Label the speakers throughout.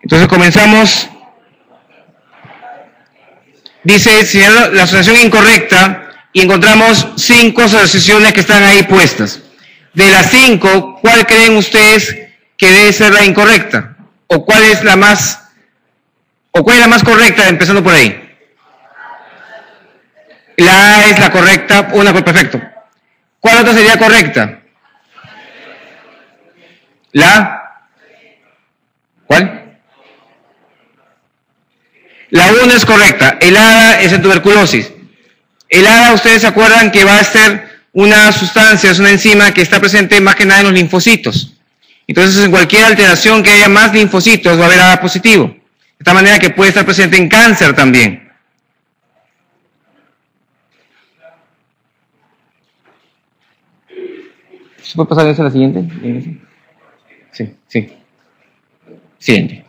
Speaker 1: Entonces comenzamos. Dice, señalar la asociación incorrecta y encontramos 5 asociaciones que están ahí puestas. De las 5, ¿cuál creen ustedes que debe ser la incorrecta? ¿O cuál es la más correcta, empezando por ahí? La A es la correcta, perfecto. ¿Cuál otra sería correcta? ¿Cuál? La 1 es correcta. El ADA es en tuberculosis. El ADA, ustedes se acuerdan que va a ser una sustancia, es una enzima que está presente más que nada en los linfocitos. Entonces, en cualquier alteración que haya más linfocitos va a haber ADA positivo. De esta manera que puede estar presente en cáncer también. ¿Se puede pasar a la siguiente? Sí. Siguiente.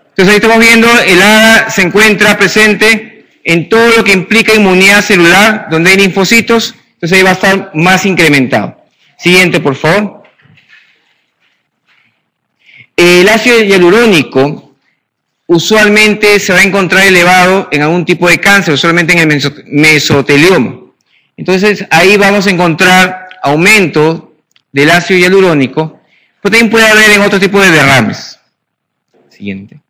Speaker 1: Entonces ahí estamos viendo, el ADA se encuentra presente en todo lo que implica inmunidad celular, donde hay linfocitos, entonces ahí va a estar más incrementado. Siguiente, por favor. El ácido hialurónico usualmente se va a encontrar elevado en algún tipo de cáncer, usualmente en el mesotelioma. Entonces ahí vamos a encontrar aumento del ácido hialurónico, pero también puede haber en otro tipo de derrames. Siguiente.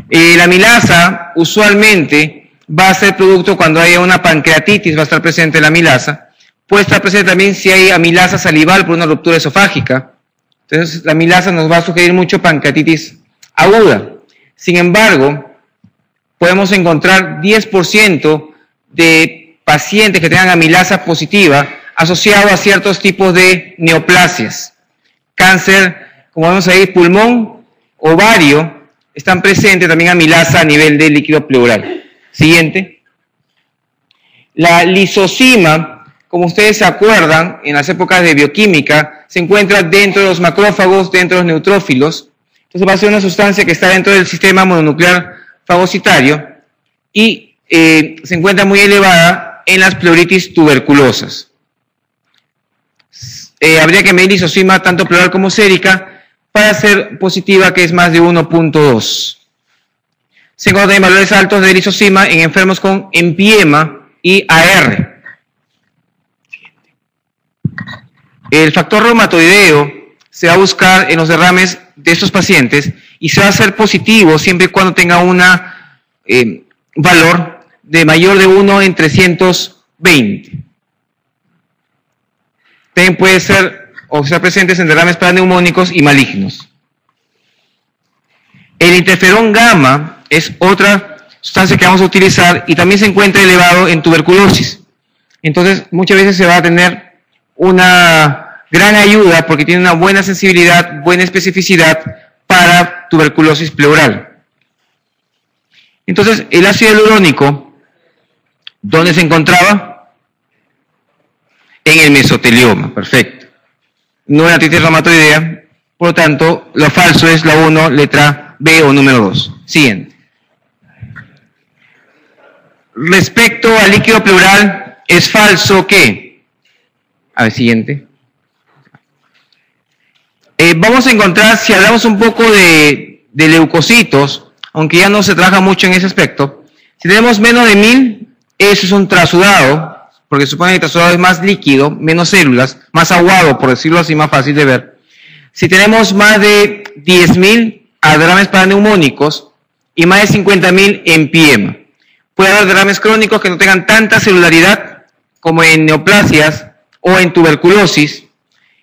Speaker 1: La amilasa usualmente va a ser producto cuando haya una pancreatitis, va a estar presente la amilasa. Puede estar presente también si hay amilasa salival por una ruptura esofágica. Entonces la amilasa nos va a sugerir mucho pancreatitis aguda. Sin embargo, podemos encontrar 10% de pacientes que tengan amilasa positiva asociado a ciertos tipos de neoplasias. Cáncer, como vemos ahí, pulmón, ovario, están presentes también amilasa a nivel de líquido pleural. Siguiente. La lisozima, como ustedes se acuerdan, en las épocas de bioquímica, se encuentra dentro de los macrófagos, dentro de los neutrófilos. Entonces va a ser una sustancia que está dentro del sistema mononuclear fagocitario y se encuentra muy elevada en las pleuritis tuberculosas. Habría que medir lisozima tanto pleural como sérica para ser positiva, que es más de 1.2. Se encuentran valores altos de lisozima en enfermos con empiema y AR. El factor reumatoideo se va a buscar en los derrames de estos pacientes y se va a hacer positivo siempre y cuando tenga un valor de mayor de 1 en 320. También puede ser o sea presentes en derrames paraneumónicos y malignos. El interferón gamma es otra sustancia que vamos a utilizar y también se encuentra elevado en tuberculosis. Entonces, muchas veces se va a tener una gran ayuda porque tiene una buena sensibilidad, buena especificidad para tuberculosis pleural. Entonces, el ácido hialurónico, ¿dónde se encontraba? En el mesotelioma, perfecto. No en la artritis reumatoidea, por lo tanto, lo falso es la 1, letra B o número 2. Siguiente. Respecto al líquido pleural, es falso que... A ver, siguiente. Vamos a encontrar, si hablamos un poco de leucocitos, aunque ya no se trabaja mucho en ese aspecto, si tenemos menos de 1000, eso es un trasudado, porque supone que el trasudado es más líquido, menos células, más aguado, por decirlo así, más fácil de ver. Si tenemos más de 10.000 derrames paraneumónicos y más de 50.000 empiema. Puede haber derrames crónicos que no tengan tanta celularidad como en neoplasias o en tuberculosis.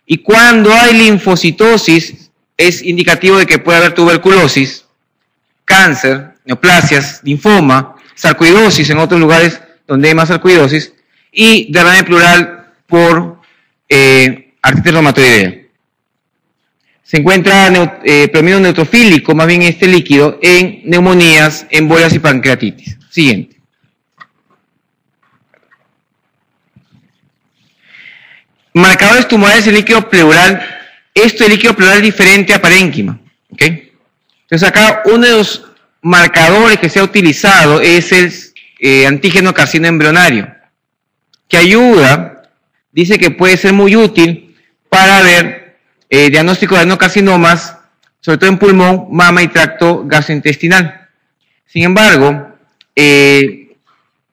Speaker 1: Y cuando hay linfocitosis, es indicativo de que puede haber tuberculosis, cáncer, neoplasias, linfoma, sarcoidosis en otros lugares donde hay más sarcoidosis, y derrame pleural por artritis reumatoidea. Se encuentra predominio neutrofílico, más bien este líquido, en neumonías, embolias y pancreatitis. Siguiente. Marcadores tumorales del líquido pleural. Esto es líquido pleural diferente a parénquima. ¿Okay? Entonces acá uno de los marcadores que se ha utilizado es el antígeno carcino embrionario, que ayuda, dice que puede ser muy útil para ver diagnóstico de adenocarcinomas, sobre todo en pulmón, mama y tracto gastrointestinal. Sin embargo,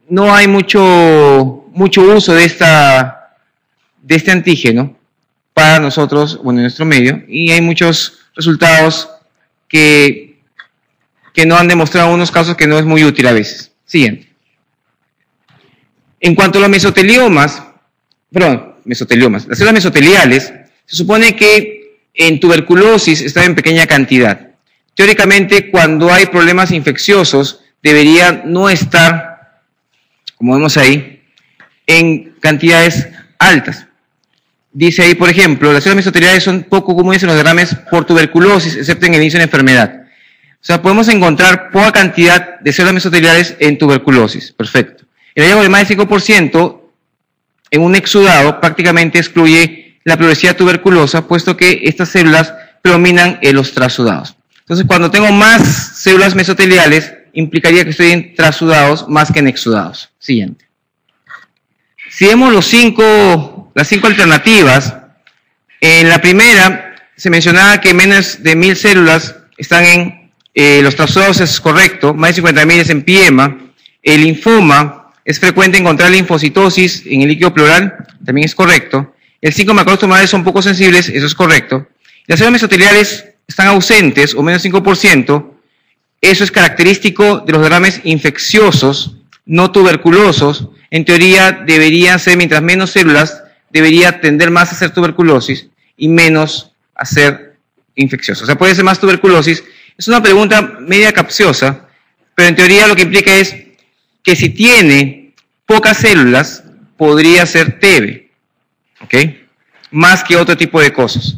Speaker 1: no hay mucho uso de este antígeno para nosotros, bueno, en nuestro medio, y hay muchos resultados que no han demostrado en unos casos que no es muy útil a veces. Siguiente. En cuanto a los mesoteliomas, las células mesoteliales, se supone que en tuberculosis están en pequeña cantidad. Teóricamente, cuando hay problemas infecciosos, debería no estar, como vemos ahí, en cantidades altas. Dice ahí, por ejemplo, las células mesoteliales son poco comunes en los derrames por tuberculosis, excepto en el inicio de la enfermedad. O sea, podemos encontrar poca cantidad de células mesoteliales en tuberculosis. Perfecto. El hallazgo de más del 5% en un exudado prácticamente excluye la pleuresía tuberculosa, puesto que estas células predominan en los trasudados. Entonces, cuando tengo más células mesoteliales, implicaría que estoy en trasudados más que en exudados. Siguiente. Si vemos las cinco alternativas, en la primera se mencionaba que menos de 1000 células están en los trasudados, es correcto, más de 50.000 es en piema. El linfoma, es frecuente encontrar linfocitosis en el líquido pleural, también es correcto. El 5 macrólidos tumorales son poco sensibles, eso es correcto. Las células mesoteliales están ausentes, o menos 5%, eso es característico de los derrames infecciosos, no tuberculosos. En teoría deberían ser, mientras menos células, debería tender más a ser tuberculosis y menos a ser infeccioso. O sea, puede ser más tuberculosis. Es una pregunta media capciosa, pero en teoría lo que implica es que si tiene pocas células, podría ser TB, ¿ok? Más que otro tipo de cosas.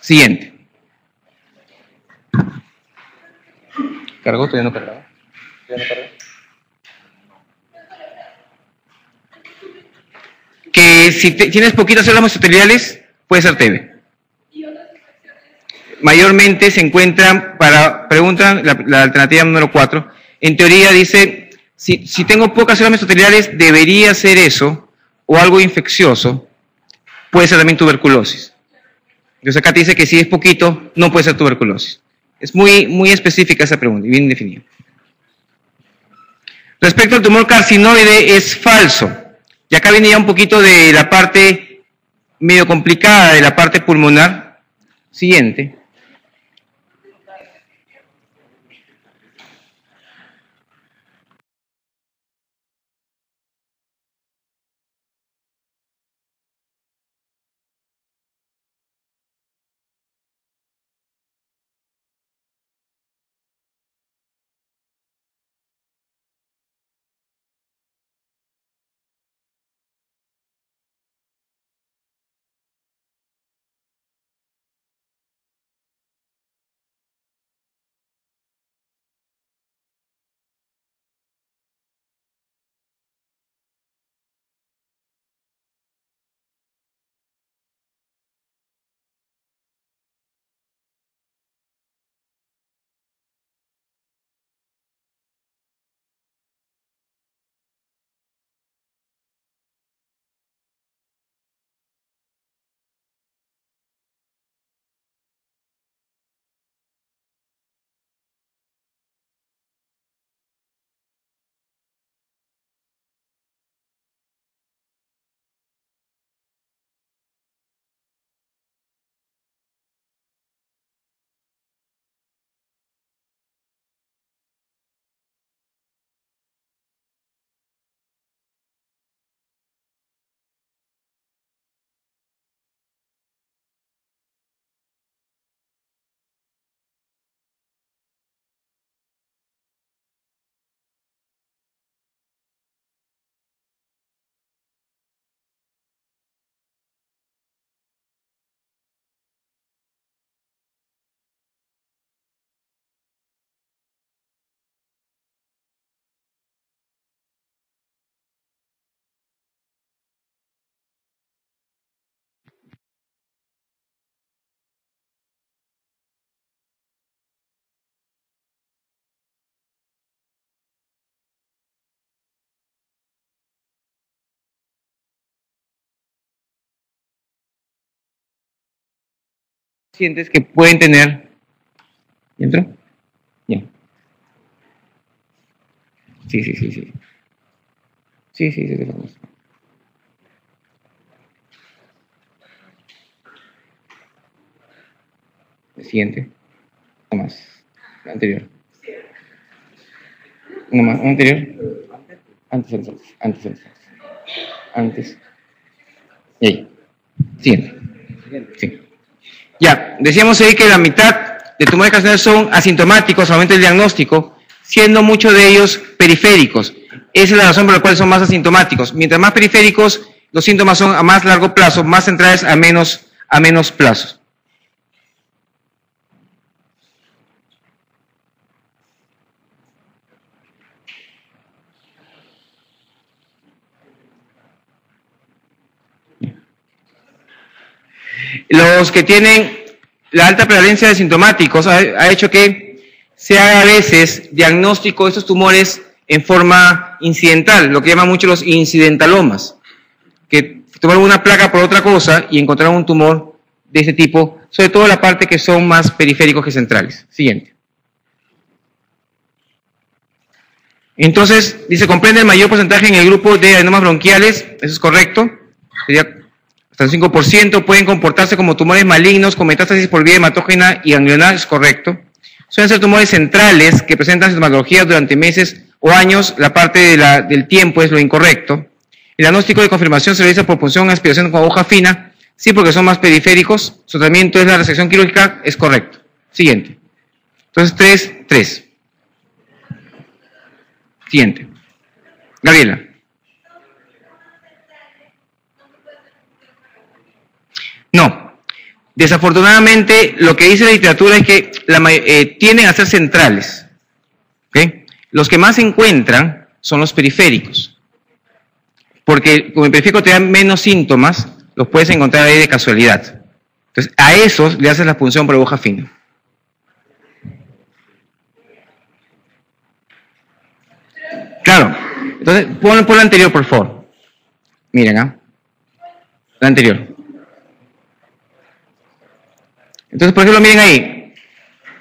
Speaker 1: Siguiente. ¿Cargó? ¿Todavía no cargaba? ¿Todavía no cargó? Que si tienes poquitas células mesoteliales, puede ser TB. Mayormente se encuentran, preguntan la alternativa número 4, en teoría dice, si tengo pocas células mesoteliales, debería ser eso, o algo infeccioso, puede ser también tuberculosis. Entonces acá te dice que si es poquito, no puede ser tuberculosis. Es muy específica esa pregunta y bien definida. Respecto al tumor carcinoide, es falso. Y acá viene ya un poquito de la parte medio complicada de la parte pulmonar. Siguiente. pacientes que pueden tener... ¿Entró? Ya. Sí. Sí. El siguiente. Uno más. El anterior. Uno más. ¿Un anterior? Antes. Y ahí. Siguiente. Sí. Ya, decíamos ahí que la mitad de tumores carcinógenos son asintomáticos, aumenta el diagnóstico, siendo muchos de ellos periféricos. Esa es la razón por la cual son más asintomáticos. Mientras más periféricos, los síntomas son a más largo plazo, más centrales a menos plazo. Los que tienen la alta prevalencia de sintomáticos ha hecho que se haga a veces diagnóstico de estos tumores en forma incidental, lo que llaman mucho los incidentalomas, que tomaron una placa por otra cosa y encontraron un tumor de ese tipo, sobre todo la parte que son más periféricos que centrales. Siguiente. Entonces, dice, comprende el mayor porcentaje en el grupo de adenomas bronquiales, eso es correcto, sería hasta el 5%, pueden comportarse como tumores malignos con metástasis por vía hematógena y ganglionar, es correcto. Suelen ser tumores centrales que presentan sintomatología durante meses o años, la parte del tiempo es lo incorrecto. El diagnóstico de confirmación se realiza por punción, aspiración con aguja fina, sí, porque son más periféricos. Su tratamiento es la resección quirúrgica, es correcto. Siguiente. Entonces, 3. Siguiente. Gabriela. No. Desafortunadamente, lo que dice la literatura es que tienden a ser centrales. ¿Okay? Los que más se encuentran son los periféricos. Porque como el periférico te da menos síntomas, los puedes encontrar ahí de casualidad. Entonces, a esos le haces la punción por aguja fina. Claro. Entonces, pon la anterior, por favor. Miren, la anterior. Entonces, por ejemplo, miren ahí.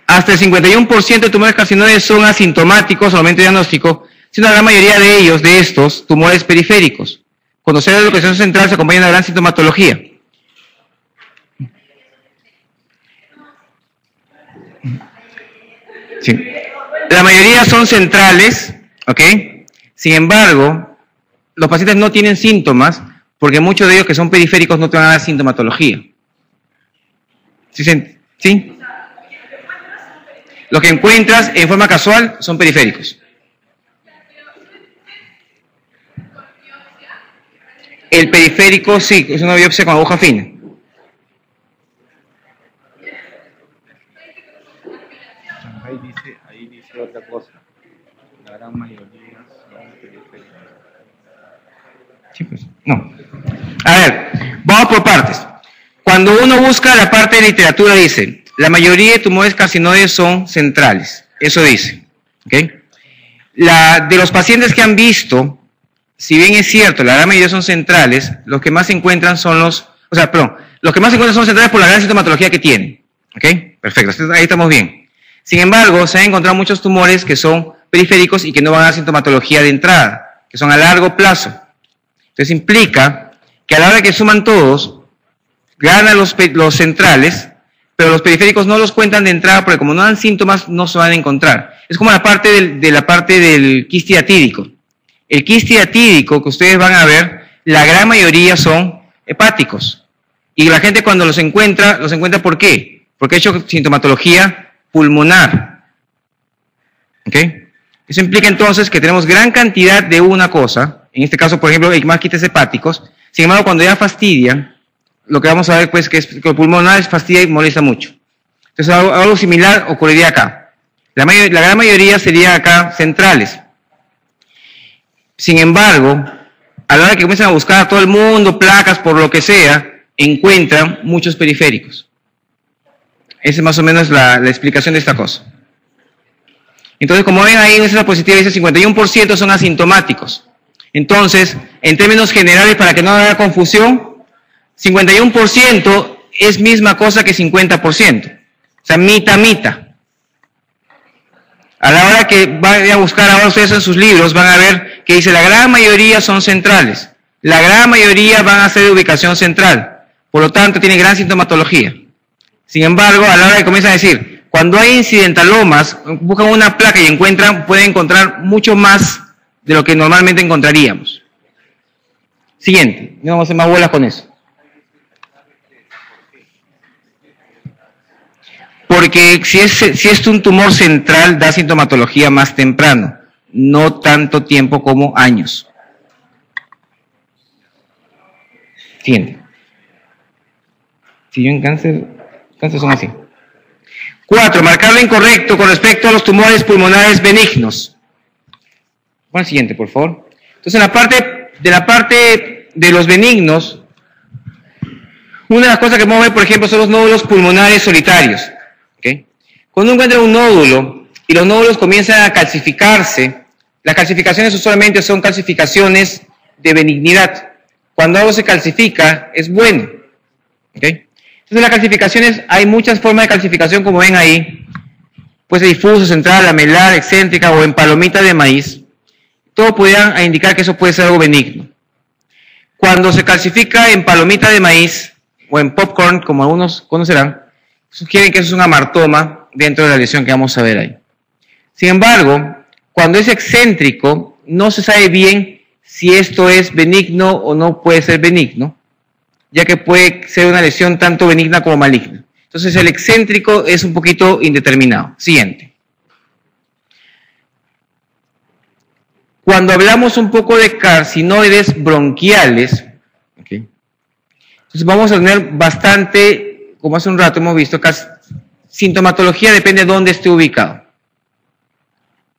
Speaker 1: Hasta el 51% de tumores carcinógenos son asintomáticos al momento de diagnóstico, siendo la gran mayoría de ellos, de estos, tumores periféricos. Cuando se da la localización central se acompaña de una gran sintomatología. Sí. La mayoría son centrales, ¿ok? Sin embargo, los pacientes no tienen síntomas porque muchos de ellos que son periféricos no te van a dar sintomatología. ¿Sí? Lo que encuentras en forma casual son periféricos. El periférico sí, es una biopsia con aguja fina.
Speaker 2: Ahí dice otra cosa. La gran mayoría son periféricos.
Speaker 1: Sí, pues, no. A ver, vamos por partes. Cuando uno busca la parte de literatura dice, la mayoría de tumores carcinógenos son centrales. Eso dice. ¿Okay? De los pacientes que han visto, si bien es cierto, la gran mayoría son centrales, los que más se encuentran son los que más se encuentran son centrales por la gran sintomatología que tienen. ¿Ok? Perfecto, ahí estamos bien. Sin embargo, se han encontrado muchos tumores que son periféricos y que no van a dar sintomatología de entrada, que son a largo plazo. Entonces implica que a la hora que suman todos, ganan los centrales, pero los periféricos no los cuentan de entrada porque como no dan síntomas, no se van a encontrar. Es como la parte del quiste atídico. El quiste atídico que ustedes van a ver, la gran mayoría son hepáticos. Y la gente cuando los encuentra ¿por qué? Porque ha hecho sintomatología pulmonar. ¿Ok? Eso implica entonces que tenemos gran cantidad de una cosa, en este caso, por ejemplo, hay más quistes hepáticos. Sin embargo, cuando ya fastidian, lo que vamos a ver pues que el pulmonar fastidia y molesta mucho. Entonces, algo similar ocurriría acá. La gran mayoría sería acá centrales. Sin embargo, a la hora que comienzan a buscar a todo el mundo, placas, por lo que sea, encuentran muchos periféricos. Esa es más o menos la explicación de esta cosa. Entonces, como ven ahí en esa positiva dice 51% son asintomáticos. Entonces, en términos generales, para que no haya confusión, 51% es misma cosa que 50%. O sea, mitad. A la hora que vayan a buscar ahora ustedes en sus libros, van a ver que dice la gran mayoría son centrales. La gran mayoría van a ser de ubicación central. Por lo tanto, tiene gran sintomatología. Sin embargo, a la hora que comienzan a decir, cuando hay incidentalomas, buscan una placa y pueden encontrar mucho más de lo que normalmente encontraríamos. Siguiente, no vamos a hacer más bolas con eso. Porque si es un tumor central, da sintomatología más temprano, no tanto tiempo como años. Siguiente. Si yo en cáncer son así. 4. Marcarlo incorrecto con respecto a los tumores pulmonares benignos. Pon el siguiente, por favor. Entonces, en la parte de los benignos, una de las cosas que vamos a ver, por ejemplo, son los nódulos pulmonares solitarios. ¿Okay? Cuando uno encuentra un nódulo y los nódulos comienzan a calcificarse, las calcificaciones usualmente son calcificaciones de benignidad. Cuando algo se calcifica, es bueno. ¿Okay? Entonces, las calcificaciones, hay muchas formas de calcificación, como ven ahí. Puede ser difuso, central, lamelar, excéntrica o en palomita de maíz. Todo podrían indicar que eso puede ser algo benigno. Cuando se calcifica en palomita de maíz o en popcorn, como algunos conocerán, sugieren que eso es un amartoma dentro de la lesión que vamos a ver ahí. Sin embargo, cuando es excéntrico, no se sabe bien si esto es benigno o no puede ser benigno, ya que puede ser una lesión tanto benigna como maligna. Entonces, el excéntrico es un poquito indeterminado. Siguiente. Cuando hablamos un poco de carcinoides bronquiales, ¿okay? Entonces vamos a tener bastante, como hace un rato hemos visto, sintomatología depende de dónde esté ubicado.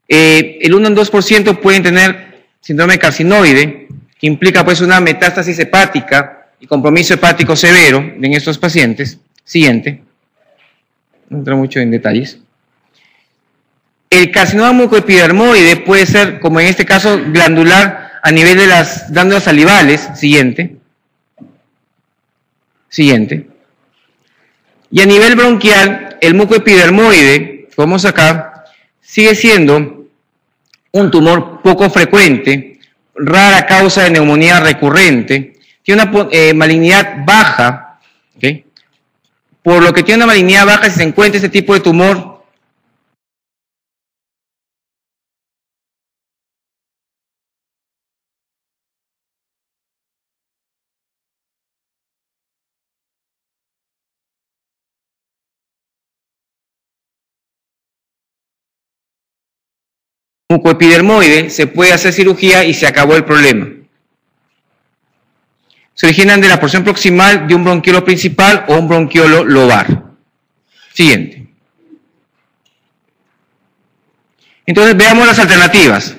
Speaker 1: El 1 en 2% pueden tener síndrome carcinoide, que implica pues una metástasis hepática y compromiso hepático severo en estos pacientes. Siguiente. No entro mucho en detalles. El carcinoma mucoepidermoide puede ser, como en este caso, glandular a nivel de las glándulas salivales. Siguiente. Siguiente. Y a nivel bronquial, el mucoepidermoide, como vemos acá, sigue siendo un tumor poco frecuente, rara causa de neumonía recurrente, tiene una malignidad baja, ¿okay? Por lo que tiene una malignidad baja, si se encuentra este tipo de tumor, mucoepidermoide, se puede hacer cirugía y se acabó el problema. Se originan de la porción proximal de un bronquiolo principal o un bronquiolo lobar. Siguiente. Entonces veamos las alternativas.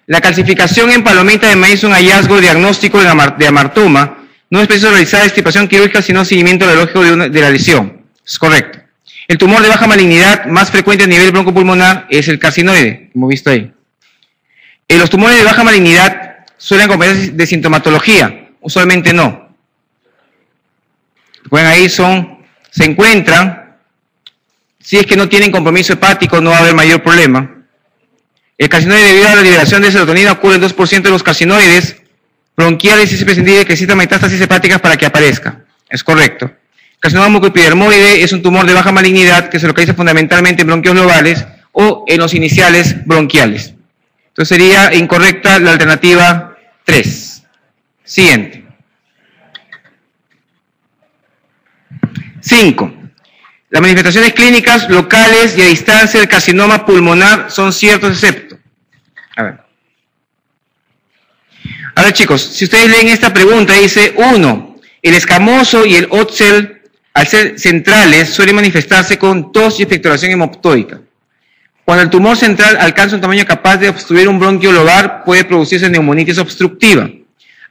Speaker 1: La calcificación en palomita de maíz es un hallazgo diagnóstico de amartoma. No es preciso realizar extirpación quirúrgica, sino seguimiento radiológico de la lesión. Es correcto. El tumor de baja malignidad más frecuente a nivel broncopulmonar es el carcinoide, como hemos visto ahí. Los tumores de baja malignidad suelen acompañarse de sintomatología, usualmente no. Bueno, ahí se encuentran, si es que no tienen compromiso hepático, no va a haber mayor problema. El carcinoide, debido a la liberación de serotonina, ocurre en 2% de los carcinoides bronquiales y es imprescindible que existan metástasis hepáticas para que aparezca. Es correcto. Carcinoma mucoepidermoide es un tumor de baja malignidad que se localiza fundamentalmente en bronquios globales o en los iniciales bronquiales. Entonces sería incorrecta la alternativa 3. Siguiente. 5. Las manifestaciones clínicas locales y a distancia del carcinoma pulmonar son ciertos excepto. A ver chicos, si ustedes leen esta pregunta, dice 1. El escamoso y el hot cell, al ser centrales, suelen manifestarse con tos y expectoración hemoptóica. Cuando el tumor central alcanza un tamaño capaz de obstruir un bronquio lobar, puede producirse neumonitis obstructiva. El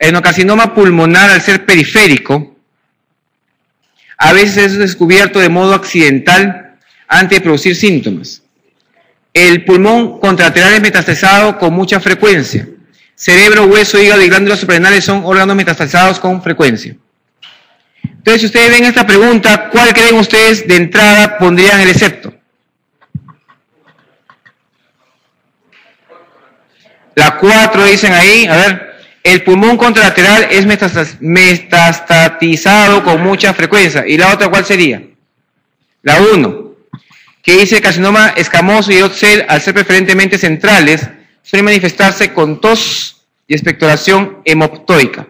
Speaker 1: adenocarcinoma pulmonar, al ser periférico, a veces es descubierto de modo accidental antes de producir síntomas. El pulmón contralateral es metastasizado con mucha frecuencia. Cerebro, hueso, hígado y glándulas suprarrenales son órganos metastasizados con frecuencia. Entonces, si ustedes ven esta pregunta, ¿cuál creen ustedes de entrada pondrían el excepto? La 4 dicen ahí, a ver, el pulmón contralateral es metastatizado con mucha frecuencia. ¿Y la otra cuál sería? La 1, que dice carcinoma escamoso y Hot-cell, al ser preferentemente centrales, suele manifestarse con tos y expectoración hemoptoica.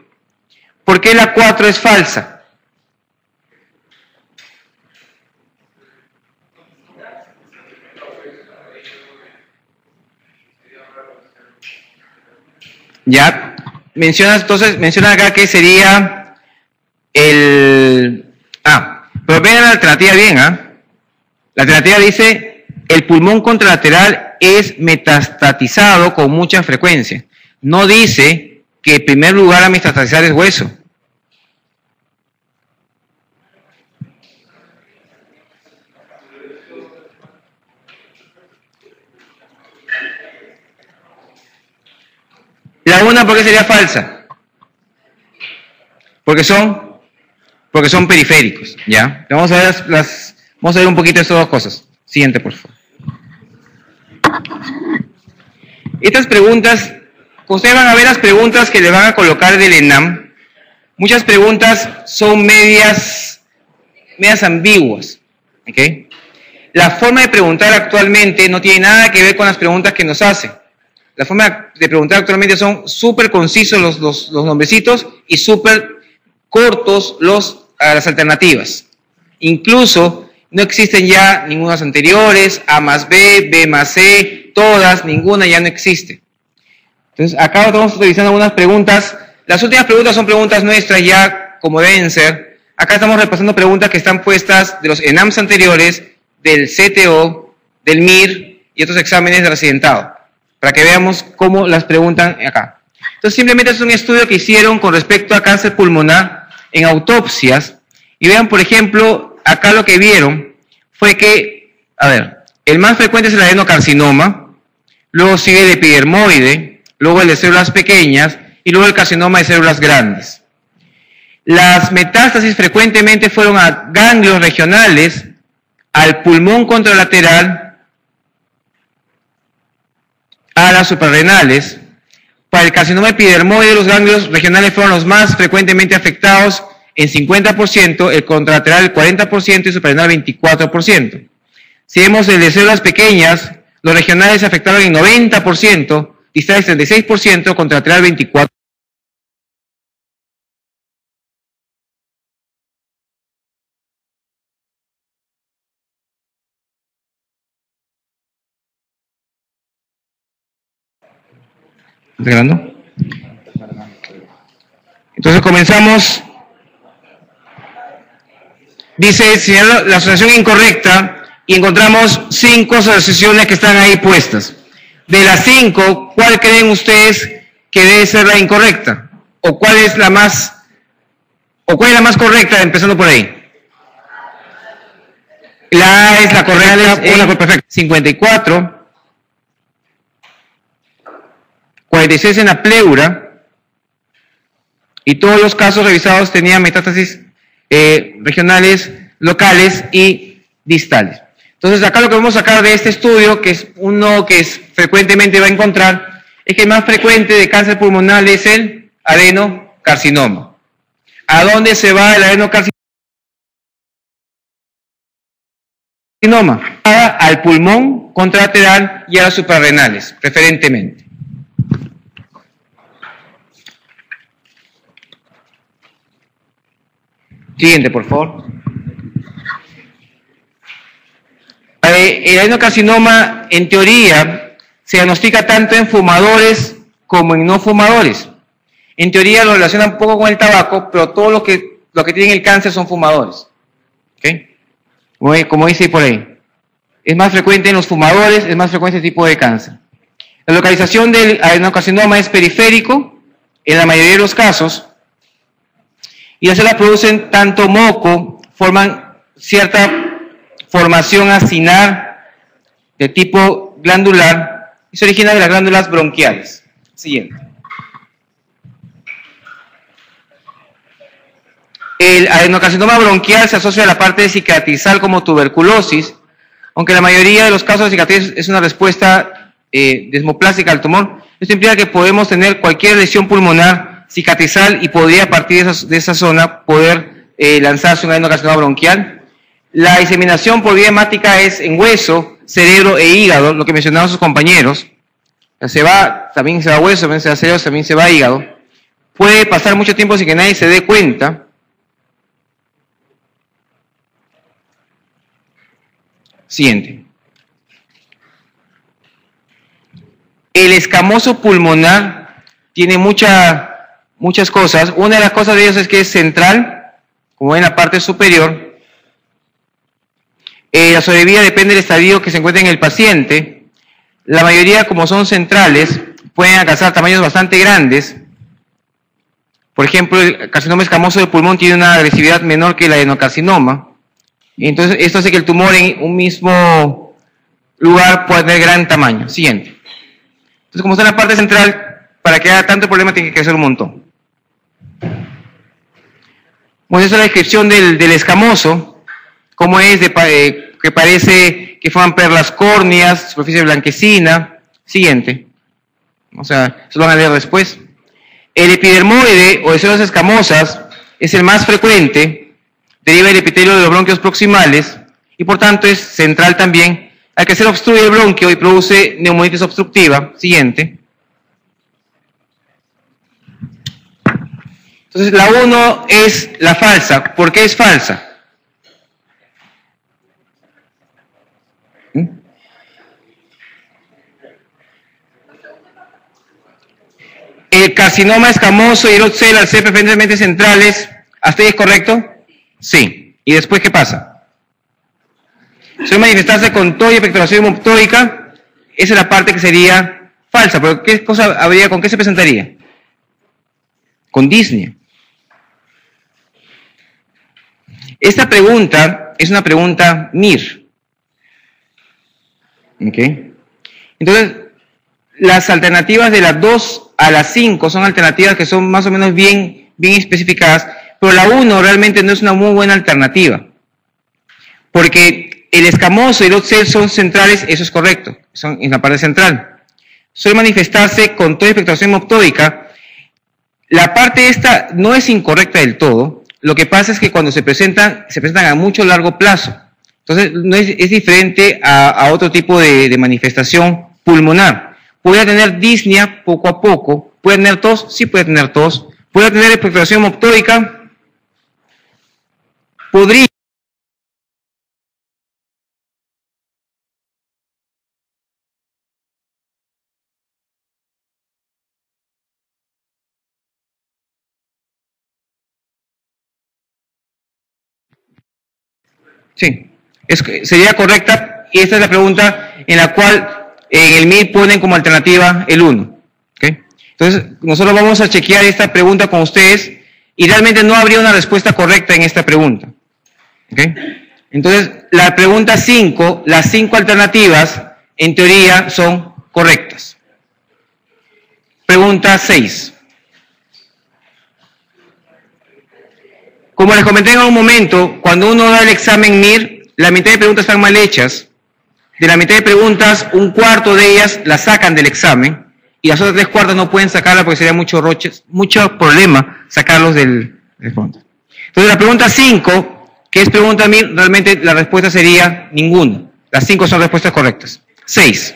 Speaker 1: ¿Por qué la 4 es falsa? Ya, menciona acá que sería pero vean la alternativa bien, ¿ah? La alternativa dice, el pulmón contralateral es metastatizado con mucha frecuencia. No dice que en primer lugar a metastatizar es hueso. La 1, ¿por qué sería falsa? Porque son periféricos, ¿ya? Vamos a ver vamos a ver un poquito de estas dos cosas. Siguiente, por favor. Estas preguntas, ustedes van a ver las preguntas que le van a colocar del ENAM. Muchas preguntas son medias ambiguas, ¿ok? La forma de preguntar actualmente no tiene nada que ver con las preguntas que nos hacen. La forma de preguntar actualmente son súper concisos los nombrecitos y súper cortos las alternativas. Incluso no existen ya ningunas anteriores, A más B, B más C, todas, ninguna ya no existe. Entonces, acá estamos utilizando algunas preguntas. Las últimas preguntas son preguntas nuestras ya, como deben ser. Acá estamos repasando preguntas que están puestas de los ENAMs anteriores, del CTO, del MIR y otros exámenes de residentado, para que veamos cómo las preguntan acá. Entonces, simplemente es un estudio que hicieron con respecto a cáncer pulmonar en autopsias, y vean, por ejemplo, acá lo que vieron fue que, el más frecuente es el adenocarcinoma, luego sigue el epidermoide, luego el de células pequeñas, y luego el carcinoma de células grandes. Las metástasis frecuentemente fueron a ganglios regionales, al pulmón contralateral, a las suprarrenales. Para el carcinoma epidermoide, los ganglios regionales fueron los más frecuentemente afectados en 50%, el contralateral el 40% y suprarrenal 24%. Si vemos el de células pequeñas, los regionales se afectaron en 90%, distales 36%, contralateral 24%. ¿Está grabando? Entonces comenzamos. Dice, señalar la asociación incorrecta y encontramos 5 asociaciones que están ahí puestas. De las 5, ¿cuál creen ustedes que debe ser la incorrecta? ¿O cuál es la más correcta, empezando por ahí? La A es la correcta, una perfecta. 54. 46 en la pleura, y todos los casos revisados tenían metástasis regionales, locales y distales. Entonces, acá lo que vamos a sacar de este estudio, que es uno que frecuentemente va a encontrar, es que el más frecuente de cáncer pulmonar es el adenocarcinoma. ¿A dónde se va el adenocarcinoma? Al pulmón contralateral y a las suprarrenales, preferentemente. Siguiente, por favor. El adenocarcinoma, en teoría, se diagnostica tanto en fumadores como en no fumadores. En teoría lo relaciona un poco con el tabaco, pero todo lo que tienen el cáncer son fumadores. ¿Okay? Como dice por ahí. Es más frecuente en los fumadores, es más frecuente este tipo de cáncer. La localización del adenocarcinoma es periférico, en la mayoría de los casos, y las células producen tanto moco, forman cierta formación acinar de tipo glandular y se origina de las glándulas bronquiales. Siguiente. El adenocarcinoma bronquial se asocia a la parte cicatrizal como tuberculosis, aunque la mayoría de los casos de cicatriz es una respuesta desmoplástica al tumor. Esto implica que podemos tener cualquier lesión pulmonar cicatrizal y podría a partir de esa zona poder lanzarse un adenocarcinoma bronquial. La diseminación por vía hemática es en hueso, cerebro e hígado, lo que mencionaban sus compañeros. También se va hueso, también se va cerebro, también se va hígado. Puede pasar mucho tiempo sin que nadie se dé cuenta. Siguiente. El escamoso pulmonar tiene muchas cosas. Una de las cosas de ellos es que es central, como en la parte superior. La sobrevida depende del estadio que se encuentre en el paciente. La mayoría, como son centrales, pueden alcanzar tamaños bastante grandes. Por ejemplo, el carcinoma escamoso del pulmón tiene una agresividad menor que el adenocarcinoma. Entonces, esto hace que el tumor en un mismo lugar pueda tener gran tamaño. Siguiente. Entonces, como está en la parte central, para que haga tanto problema tiene que crecer un montón. Bueno, esa es la descripción del escamoso. Cómo es, que parece que forman perlas córneas, superficie blanquecina. Siguiente. O sea, eso lo van a leer después. El epidermoide o de células escamosas es el más frecuente, deriva del epitelio de los bronquios proximales y por tanto es central también, al que se obstruye el bronquio y produce neumonitis obstructiva. Siguiente. Entonces la 1 es la falsa. ¿Por qué es falsa? El carcinoma escamoso y el OTCL al ser preferentemente centrales, ¿hasta ahí es correcto? Sí. ¿Y después qué pasa? Suele manifestarse con toalla y pectoración hemoptóica. Esa es la parte que sería falsa. ¿Pero qué cosa habría, con qué se presentaría? Con disnea. Esta pregunta es una pregunta MIR. ¿Ok? Entonces, las alternativas de las 2 a las 5 son alternativas que son más o menos bien especificadas, pero la 1 realmente no es una muy buena alternativa, porque el escamoso y el OTCL son centrales, eso es correcto, son en la parte central. Suele manifestarse con toda expectoración hemoptóica. La parte esta no es incorrecta del todo, lo que pasa es que cuando se presentan a mucho largo plazo. Entonces, no es diferente a otro tipo de manifestación pulmonar. Puede tener disnea poco a poco, puede tener tos, sí puede tener tos, puede tener expectoración hemoptóica, podría. Sí, sería correcta y esta es la pregunta en la cual en el MIR ponen como alternativa el 1. ¿Okay? Entonces, nosotros vamos a chequear esta pregunta con ustedes y realmente no habría una respuesta correcta en esta pregunta. ¿Okay? Entonces, la pregunta 5, las 5 alternativas, en teoría, son correctas. Pregunta 6. Como les comenté en un momento, cuando uno da el examen MIR, la mitad de preguntas están mal hechas. De la mitad de preguntas, un cuarto de ellas las sacan del examen y las otras 3/4 no pueden sacarla porque sería mucho problema sacarlos del pregunta. Entonces, la pregunta 5, que es pregunta MIR, realmente la respuesta sería ninguna. Las 5 son respuestas correctas. 6.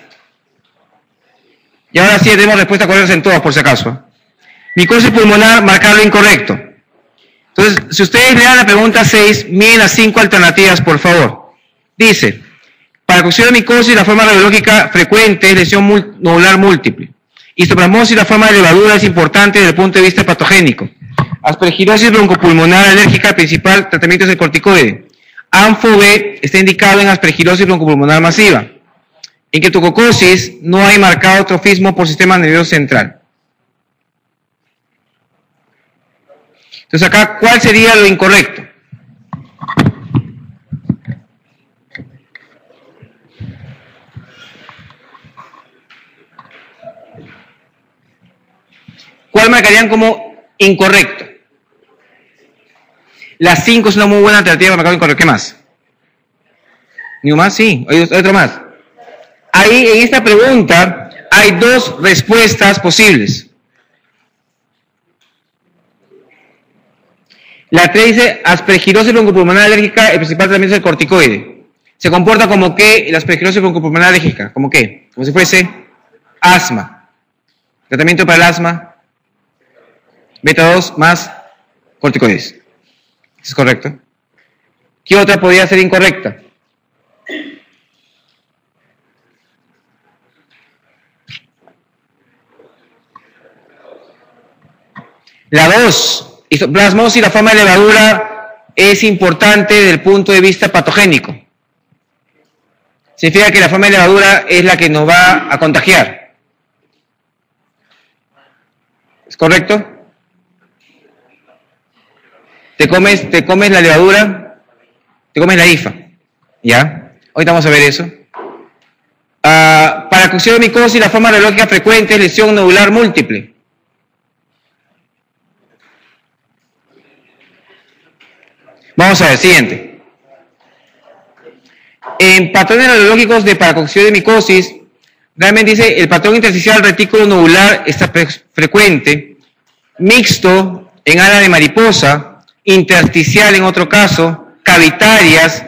Speaker 1: Y ahora sí tenemos respuestas correctas en todas, por si acaso. Micosis pulmonar, marcarlo incorrecto. Entonces, si ustedes le dan la pregunta 6, miren las 5 alternativas, por favor. Dice, para la cocción de micosis, la forma radiológica frecuente es lesión nodular múltiple. Histoplasmosis, la forma de levadura es importante desde el punto de vista patogénico. Aspergilosis broncopulmonar alérgica, el principal tratamiento es el corticoide. ANFO-B está indicado en aspergilosis broncopulmonar masiva. En criptococosis no hay marcado trofismo por sistema nervioso central. Entonces acá, ¿cuál sería lo incorrecto? ¿Cuál marcarían como incorrecto? La 5 es una muy buena alternativa para marcador incorrecto. ¿Qué más? ¿Ni un más? Sí. ¿Hay otro más? Ahí, en esta pregunta, hay dos respuestas posibles. La 3 dice, aspergilosis broncopulmonar alérgica, el principal tratamiento es el corticoide. Se comporta como que la aspergilosis broncopulmonar alérgica, ¿como qué? Como si fuese asma. Tratamiento para el asma, beta 2 más corticoides. ¿Es correcto? ¿Qué otra podría ser incorrecta? La 2. Histoplasmosis, la forma de levadura es importante desde el punto de vista patogénico. Significa que la forma de levadura es la que nos va a contagiar. ¿Es correcto? Te comes la levadura, te comes la hifa. ¿Ya? Ahorita vamos a ver eso. Para coccidiomicosis, la forma radiológica frecuente es lesión nodular múltiple. Vamos a ver, siguiente. En patrones radiológicos de paracoccidiomicosis, realmente dice el patrón intersticial retículo nodular está frecuente, mixto en ala de mariposa, intersticial en otro caso, cavitarias,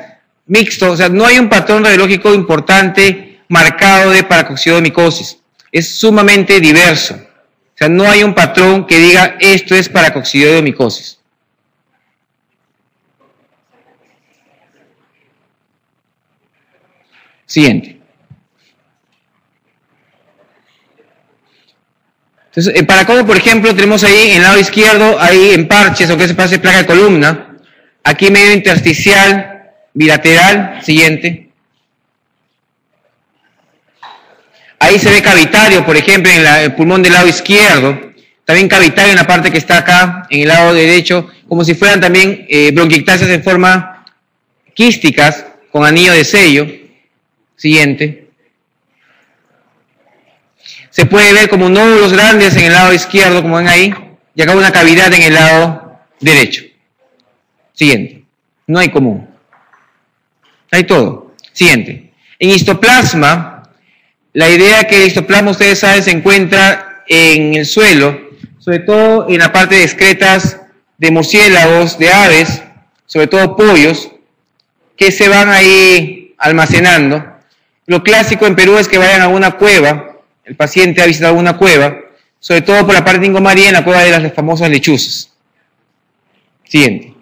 Speaker 1: mixto, o sea, no hay un patrón radiológico importante marcado de paracoccidiomicosis. Es sumamente diverso. O sea, no hay un patrón que diga esto es paracoccidiomicosis. Siguiente. Entonces, en paracodo, por ejemplo, tenemos ahí en el lado izquierdo, ahí en parches, o que se pase placa de columna. Aquí medio intersticial, bilateral. Siguiente. Ahí se ve cavitario, por ejemplo, en el pulmón del lado izquierdo. También cavitario en la parte que está acá, en el lado derecho, como si fueran también bronquiectasias en forma quísticas, con anillo de sello. Siguiente. Se puede ver como nódulos grandes en el lado izquierdo, como ven ahí, y acá una cavidad en el lado derecho. Siguiente. No hay común. Hay todo. Siguiente. En histoplasma, la idea que el histoplasma, ustedes saben, se encuentra en el suelo, sobre todo en la parte de excretas de murciélagos, de aves, sobre todo pollos, que se van ahí almacenando. Lo clásico en Perú es que vayan a una cueva, el paciente ha visitado una cueva, sobre todo por la parte de Tingo María, en la cueva de las famosas lechuzas. Siguiente.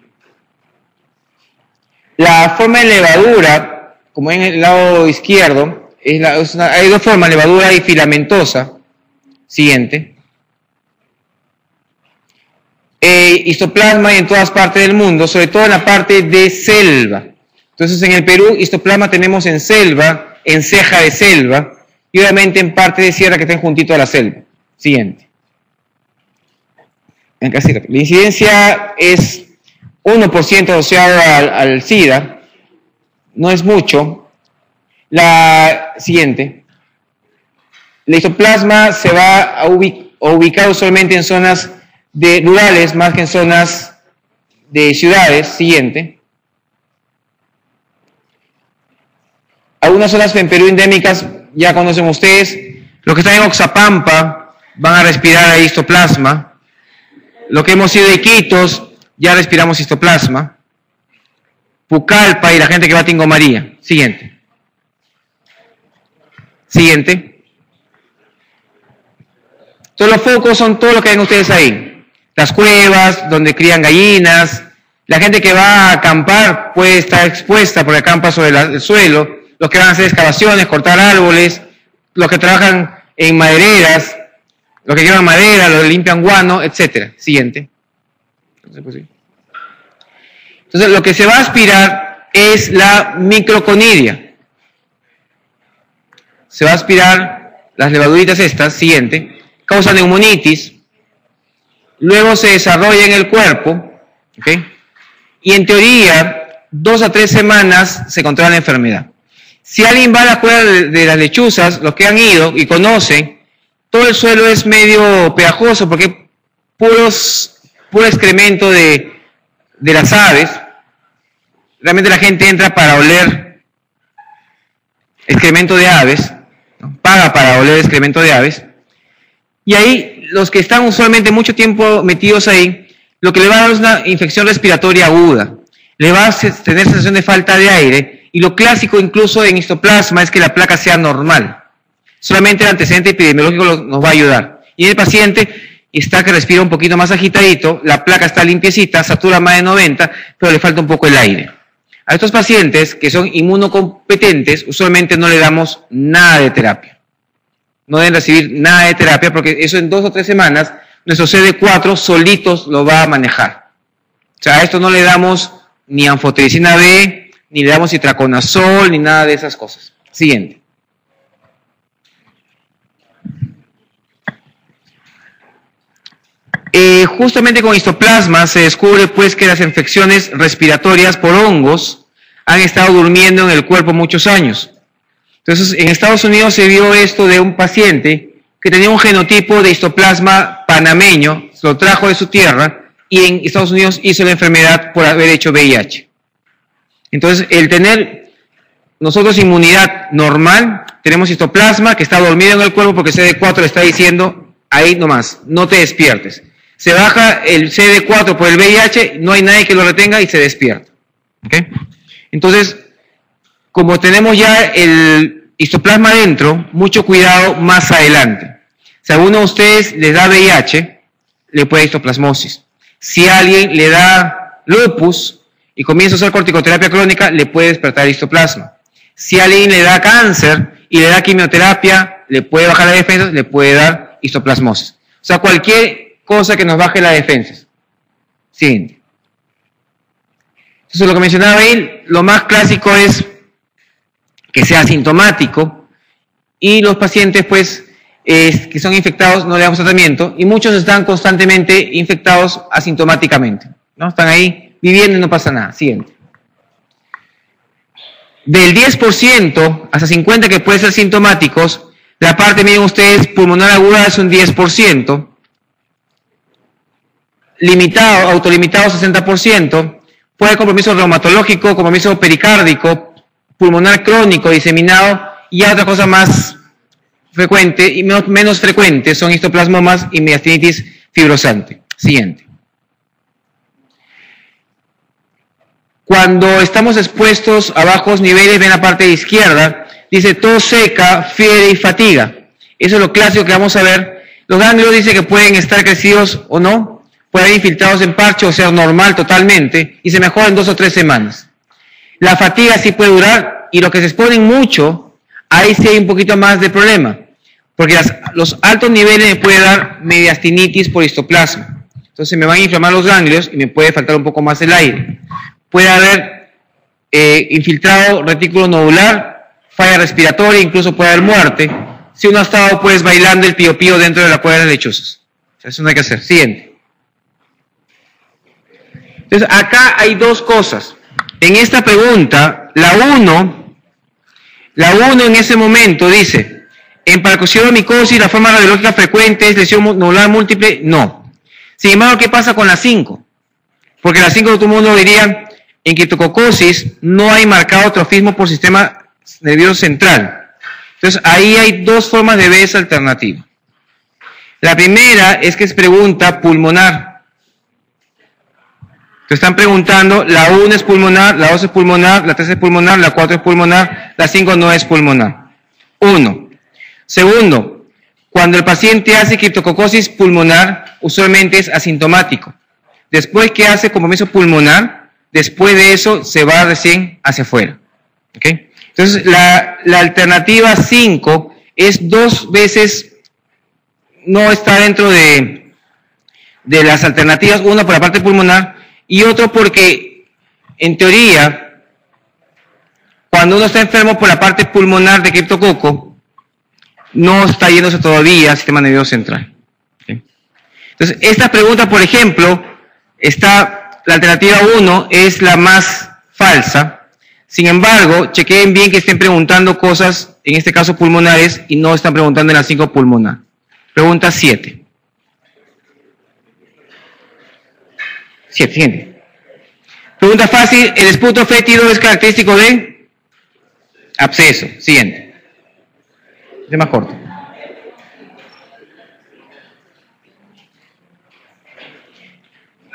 Speaker 1: La forma de levadura, como en el lado izquierdo, hay dos formas, levadura y filamentosa. Siguiente. Histoplasma en todas partes del mundo, sobre todo en la parte de selva. Entonces en el Perú, histoplasma tenemos en selva, en ceja de selva, y obviamente en parte de sierra que estén juntito a la selva. Siguiente. La incidencia es 1% asociado al SIDA, no es mucho. La siguiente. La histoplasma se va a ubicar usualmente en zonas rurales más que en zonas de ciudades. Siguiente. Algunas zonas en Perú endémicas ya conocen ustedes. Los que están en Oxapampa van a respirar histoplasma. Los que hemos ido de Iquitos ya respiramos histoplasma. Pucallpa y la gente que va a Tingo María. Siguiente. Siguiente. Todos los focos son todo lo que ven ustedes ahí. Las cuevas donde crían gallinas. La gente que va a acampar puede estar expuesta porque acampa sobre el suelo. Los que van a hacer excavaciones, cortar árboles, los que trabajan en madereras, los que llevan madera, los que limpian guano, etc. Siguiente. Entonces, lo que se va a aspirar es la microconidia. Se va a aspirar las levaduritas estas. Siguiente. Causa neumonitis. Luego se desarrolla en el cuerpo. ¿Okay? Y en teoría, 2 a 3 semanas se controla la enfermedad. Si alguien va a la cueva de las lechuzas, los que han ido y conocen, todo el suelo es medio pegajoso porque puro excremento de de las aves. Realmente la gente entra para oler excremento de aves, ¿no? Paga para oler excremento de aves. Y ahí, los que están usualmente mucho tiempo metidos ahí, lo que le va a dar es una infección respiratoria aguda. Le va a tener sensación de falta de aire. Y lo clásico incluso en histoplasma es que la placa sea normal. Solamente el antecedente epidemiológico nos va a ayudar. Y el paciente está que respira un poquito más agitadito, la placa está limpiecita, satura más de 90, pero le falta un poco el aire. A estos pacientes que son inmunocompetentes, usualmente no le damos nada de terapia. No deben recibir nada de terapia porque eso en 2 o 3 semanas, nuestro CD4 solitos lo va a manejar. O sea, a esto no le damos ni anfotericina B, ni le damos itraconazol, ni nada de esas cosas. Siguiente. Justamente con histoplasma se descubre pues que las infecciones respiratorias por hongos han estado durmiendo en el cuerpo muchos años. Entonces, en Estados Unidos se vio esto de un paciente que tenía un genotipo de histoplasma panameño, se lo trajo de su tierra y en Estados Unidos hizo la enfermedad por haber hecho VIH. Entonces, el tener nosotros inmunidad normal, tenemos histoplasma que está dormido en el cuerpo porque CD4 le está diciendo, ahí nomás, no te despiertes. Se baja el CD4 por el VIH, no hay nadie que lo retenga y se despierta. ¿Okay? Entonces, como tenemos ya el histoplasma adentro, mucho cuidado más adelante. Si a uno de ustedes les da VIH, le puede dar histoplasmosis. Si a alguien le da lupus y comienza a usar corticoterapia crónica, le puede despertar histoplasma. Si a alguien le da cáncer y le da quimioterapia, le puede bajar la defensa, le puede dar histoplasmosis. O sea, cualquier cosa que nos baje las defensas. Siguiente. Entonces, lo que mencionaba ahí, lo más clásico es que sea asintomático y los pacientes, pues, que son infectados no le damos tratamiento y muchos están constantemente infectados asintomáticamente, ¿no? Están ahí viviendo y no pasa nada. Siguiente. Del 10% hasta 50% que pueden ser sintomáticos, la parte, miren ustedes, pulmonar aguda es un 10%, limitado, autolimitado 60%, puede haber compromiso reumatológico, compromiso pericárdico, pulmonar crónico, diseminado, y otra cosa más frecuente y menos frecuente son histoplasmomas y mediastinitis fibrosante. Siguiente. Cuando estamos expuestos a bajos niveles, ven la parte izquierda, dice tos seca, fiebre y fatiga. Eso es lo clásico que vamos a ver. Los ganglios dice que pueden estar crecidos o no, pueden haber infiltrados en parche o ser normal totalmente y se mejora en 2 o 3 semanas. La fatiga sí puede durar y los que se exponen mucho, ahí sí hay un poquito más de problema, porque los altos niveles me puede dar mediastinitis por histoplasma. Entonces me van a inflamar los ganglios y me puede faltar un poco más el aire. Puede haber infiltrado retículo nodular, falla respiratoria, incluso puede haber muerte, si uno ha estado pues bailando el pío pío dentro de la cueva de las lechuzas. O sea, eso no hay que hacer. Siguiente. Entonces, acá hay 2 cosas. En esta pregunta, la 1 en ese momento dice, en paracociomicosis la forma radiológica frecuente es lesión nodular múltiple, no. Sin embargo, ¿qué pasa con la 5? Porque la 5 todo el mundo diría, en criptococosis no hay marcado trofismo por sistema nervioso central. Entonces, ahí hay 2 formas de ver esa alternativa. La primera es que es pregunta pulmonar. Te están preguntando, la 1 es pulmonar, la 2 es pulmonar, la 3 es pulmonar, la 4 es pulmonar, la 5 no es pulmonar. 1. Segundo, cuando el paciente hace criptococosis pulmonar, usualmente es asintomático. Después que hace compromiso pulmonar, después de eso se va recién hacia afuera. ¿Okay? Entonces, la alternativa 5 es 2 veces, no está dentro de las alternativas, una por la parte pulmonar, y otro porque, en teoría, cuando uno está enfermo por la parte pulmonar de criptococo, no está yéndose todavía al sistema nervioso central. ¿Okay? Entonces, esta pregunta, por ejemplo, la alternativa 1 es la más falsa. Sin embargo, chequeen bien que estén preguntando cosas, en este caso pulmonares, y no están preguntando en la 5 pulmonar. Pregunta 7. Siguiente. Pregunta fácil, ¿el esputo fétido es característico de absceso? Siguiente. Es más corto.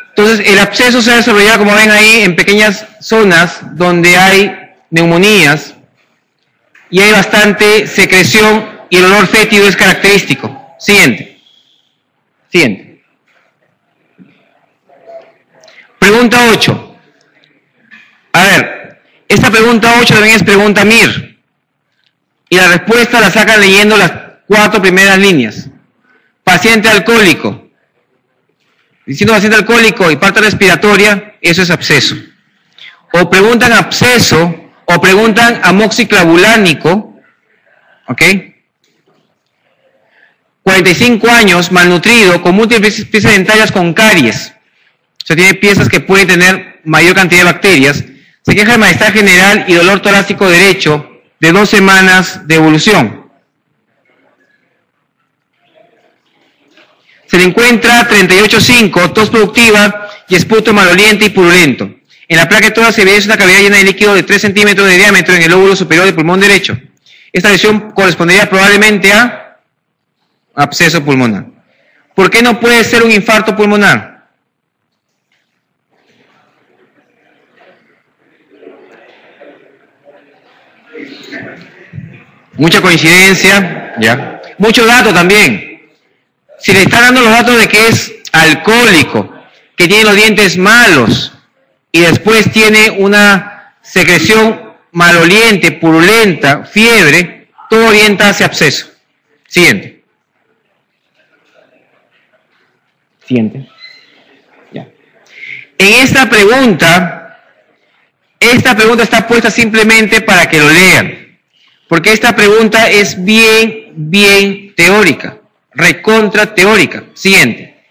Speaker 1: Entonces, el absceso se ha desarrollado, como ven ahí, en pequeñas zonas donde hay neumonías y hay bastante secreción y el olor fétido es característico. Siguiente. Siguiente. Pregunta 8. A ver, esta pregunta 8 también es pregunta MIR. Y la respuesta la sacan leyendo las 4 primeras líneas. Paciente alcohólico. Diciendo paciente alcohólico y parte respiratoria, eso es absceso. O preguntan absceso, o preguntan amoxiclavulánico, ¿ok? 45 años, malnutrido, con múltiples piezas dentarias con caries. O sea, tiene piezas que pueden tener mayor cantidad de bacterias. Se queja de malestar general y dolor torácico derecho de 2 semanas de evolución. Se le encuentra 38,5, tos productiva y esputo maloliente y purulento. En la placa de toda se evidencia una cavidad llena de líquido de 3 centímetros de diámetro en el lóbulo superior del pulmón derecho. Esta lesión correspondería probablemente a absceso pulmonar. ¿Por qué no puede ser un infarto pulmonar? Mucha coincidencia, ya. Mucho dato también. Si le está dando los datos de que es alcohólico, que tiene los dientes malos y después tiene una secreción maloliente, purulenta, fiebre, todo orienta hacia absceso. Siguiente. Siguiente. Ya. En esta pregunta está puesta simplemente para que lo lean, porque esta pregunta es bien teórica. Recontra teórica. Siguiente.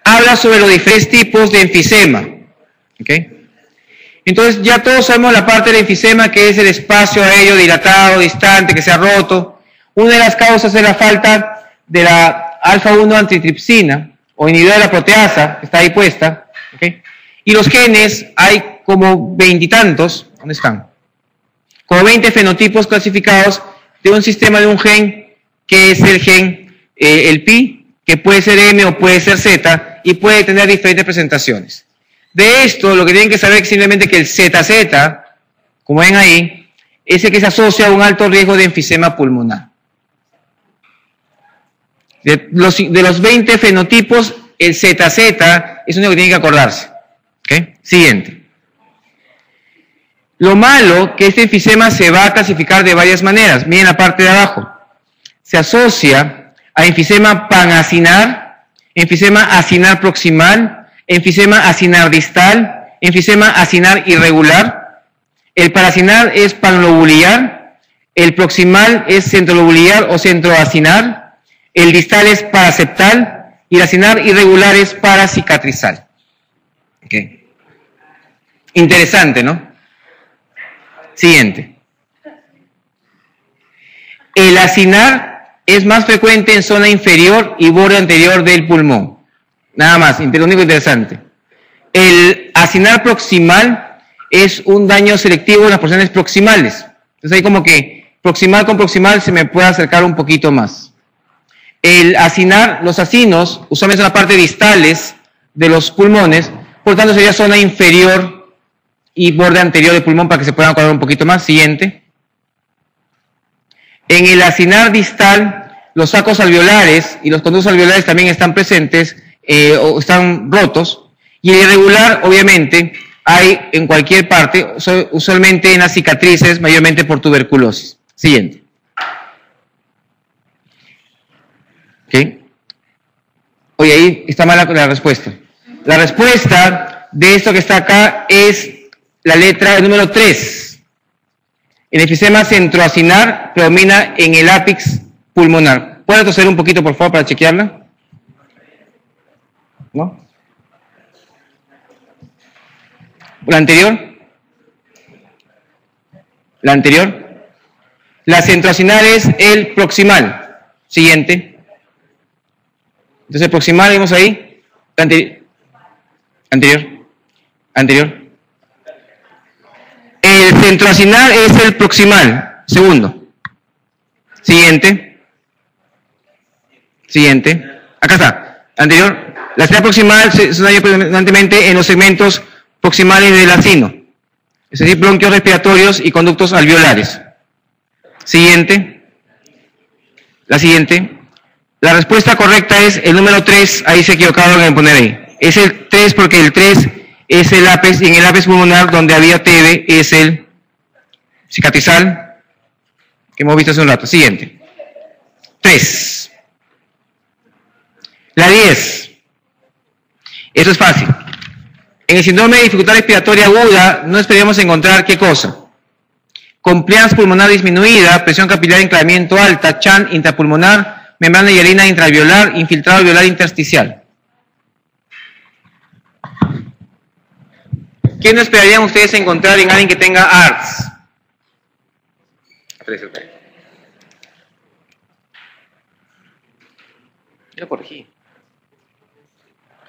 Speaker 1: Habla sobre los diferentes tipos de enfisema. ¿Ok? Entonces ya todos sabemos la parte del enfisema, que es el espacio aéreo dilatado, distante, que se ha roto. Una de las causas es la falta de la alfa-1 antitripsina o inhibidor de la proteasa, que está ahí puesta. ¿Ok? Y los genes, hay como 20 y tantos. ¿Dónde están? Como 20 fenotipos clasificados de un sistema de un gen que es el gen, el pi, que puede ser M o puede ser Z, y puede tener diferentes presentaciones. De esto, lo que tienen que saber es simplemente que el ZZ, como ven ahí, es el que se asocia a un alto riesgo de enfisema pulmonar. De los 20 fenotipos, el ZZ es uno que tienen que acordarse. ¿Okay? Siguiente. Lo malo, que este enfisema se va a clasificar de varias maneras. Miren la parte de abajo. Se asocia a enfisema panacinar, enfisema acinar proximal, enfisema acinar distal, enfisema acinar irregular. El paracinar es panlobuliar, el proximal es centrolobuliar o centroacinar, el distal es paraseptal y el acinar irregular es paracicatrizal. Okay. Interesante, ¿no? Siguiente. El acinar es más frecuente en zona inferior y borde anterior del pulmón. Nada más, lo único interesante. El acinar proximal es un daño selectivo en las porciones proximales. Entonces ahí como que proximal con proximal se me puede acercar un poquito más. El acinar, los acinos, usualmente son la parte distales de los pulmones, por tanto sería zona inferior y borde anterior del pulmón para que se puedan acordar un poquito más. Siguiente. En el acinar distal, los sacos alveolares y los conductos alveolares también están presentes o están rotos. Y el irregular, obviamente, hay en cualquier parte, usualmente en las cicatrices, mayormente por tuberculosis. Siguiente. ¿Ok? Oye, ahí está mala la respuesta. La respuesta de esto que está acá es la letra número 3. El enfisema centroacinar predomina en el ápice pulmonar. ¿Puede toser un poquito, por favor, para chequearla? ¿No? ¿La anterior? ¿La anterior? La centroacinar es el proximal. Siguiente. Entonces, el proximal, vemos ahí. La anterior. Anterior. El centroacinar es el proximal. Segundo. Siguiente. Siguiente. Acá está. Anterior. La estrella proximal se daña predominantemente en los segmentos proximales del acino, es decir, bronquios respiratorios y conductos alveolares. Siguiente. La siguiente. La respuesta correcta es el número 3, ahí se equivocaron en poner ahí. Es el 3 porque el 3 es el ápex, y en el ápex pulmonar donde había TB es el cicatrizal, que hemos visto hace un rato. Siguiente. 3. La 10. Eso es fácil. En el síndrome de dificultad respiratoria aguda no esperamos encontrar ¿qué cosa? Compliance pulmonar disminuida, presión capilar de enclavamiento alta, CHAN intrapulmonar, membrana hialina intraalveolar, infiltrado alveolar intersticial. ¿Qué no esperarían ustedes encontrar en alguien que tenga ARDS? Yo lo corregí.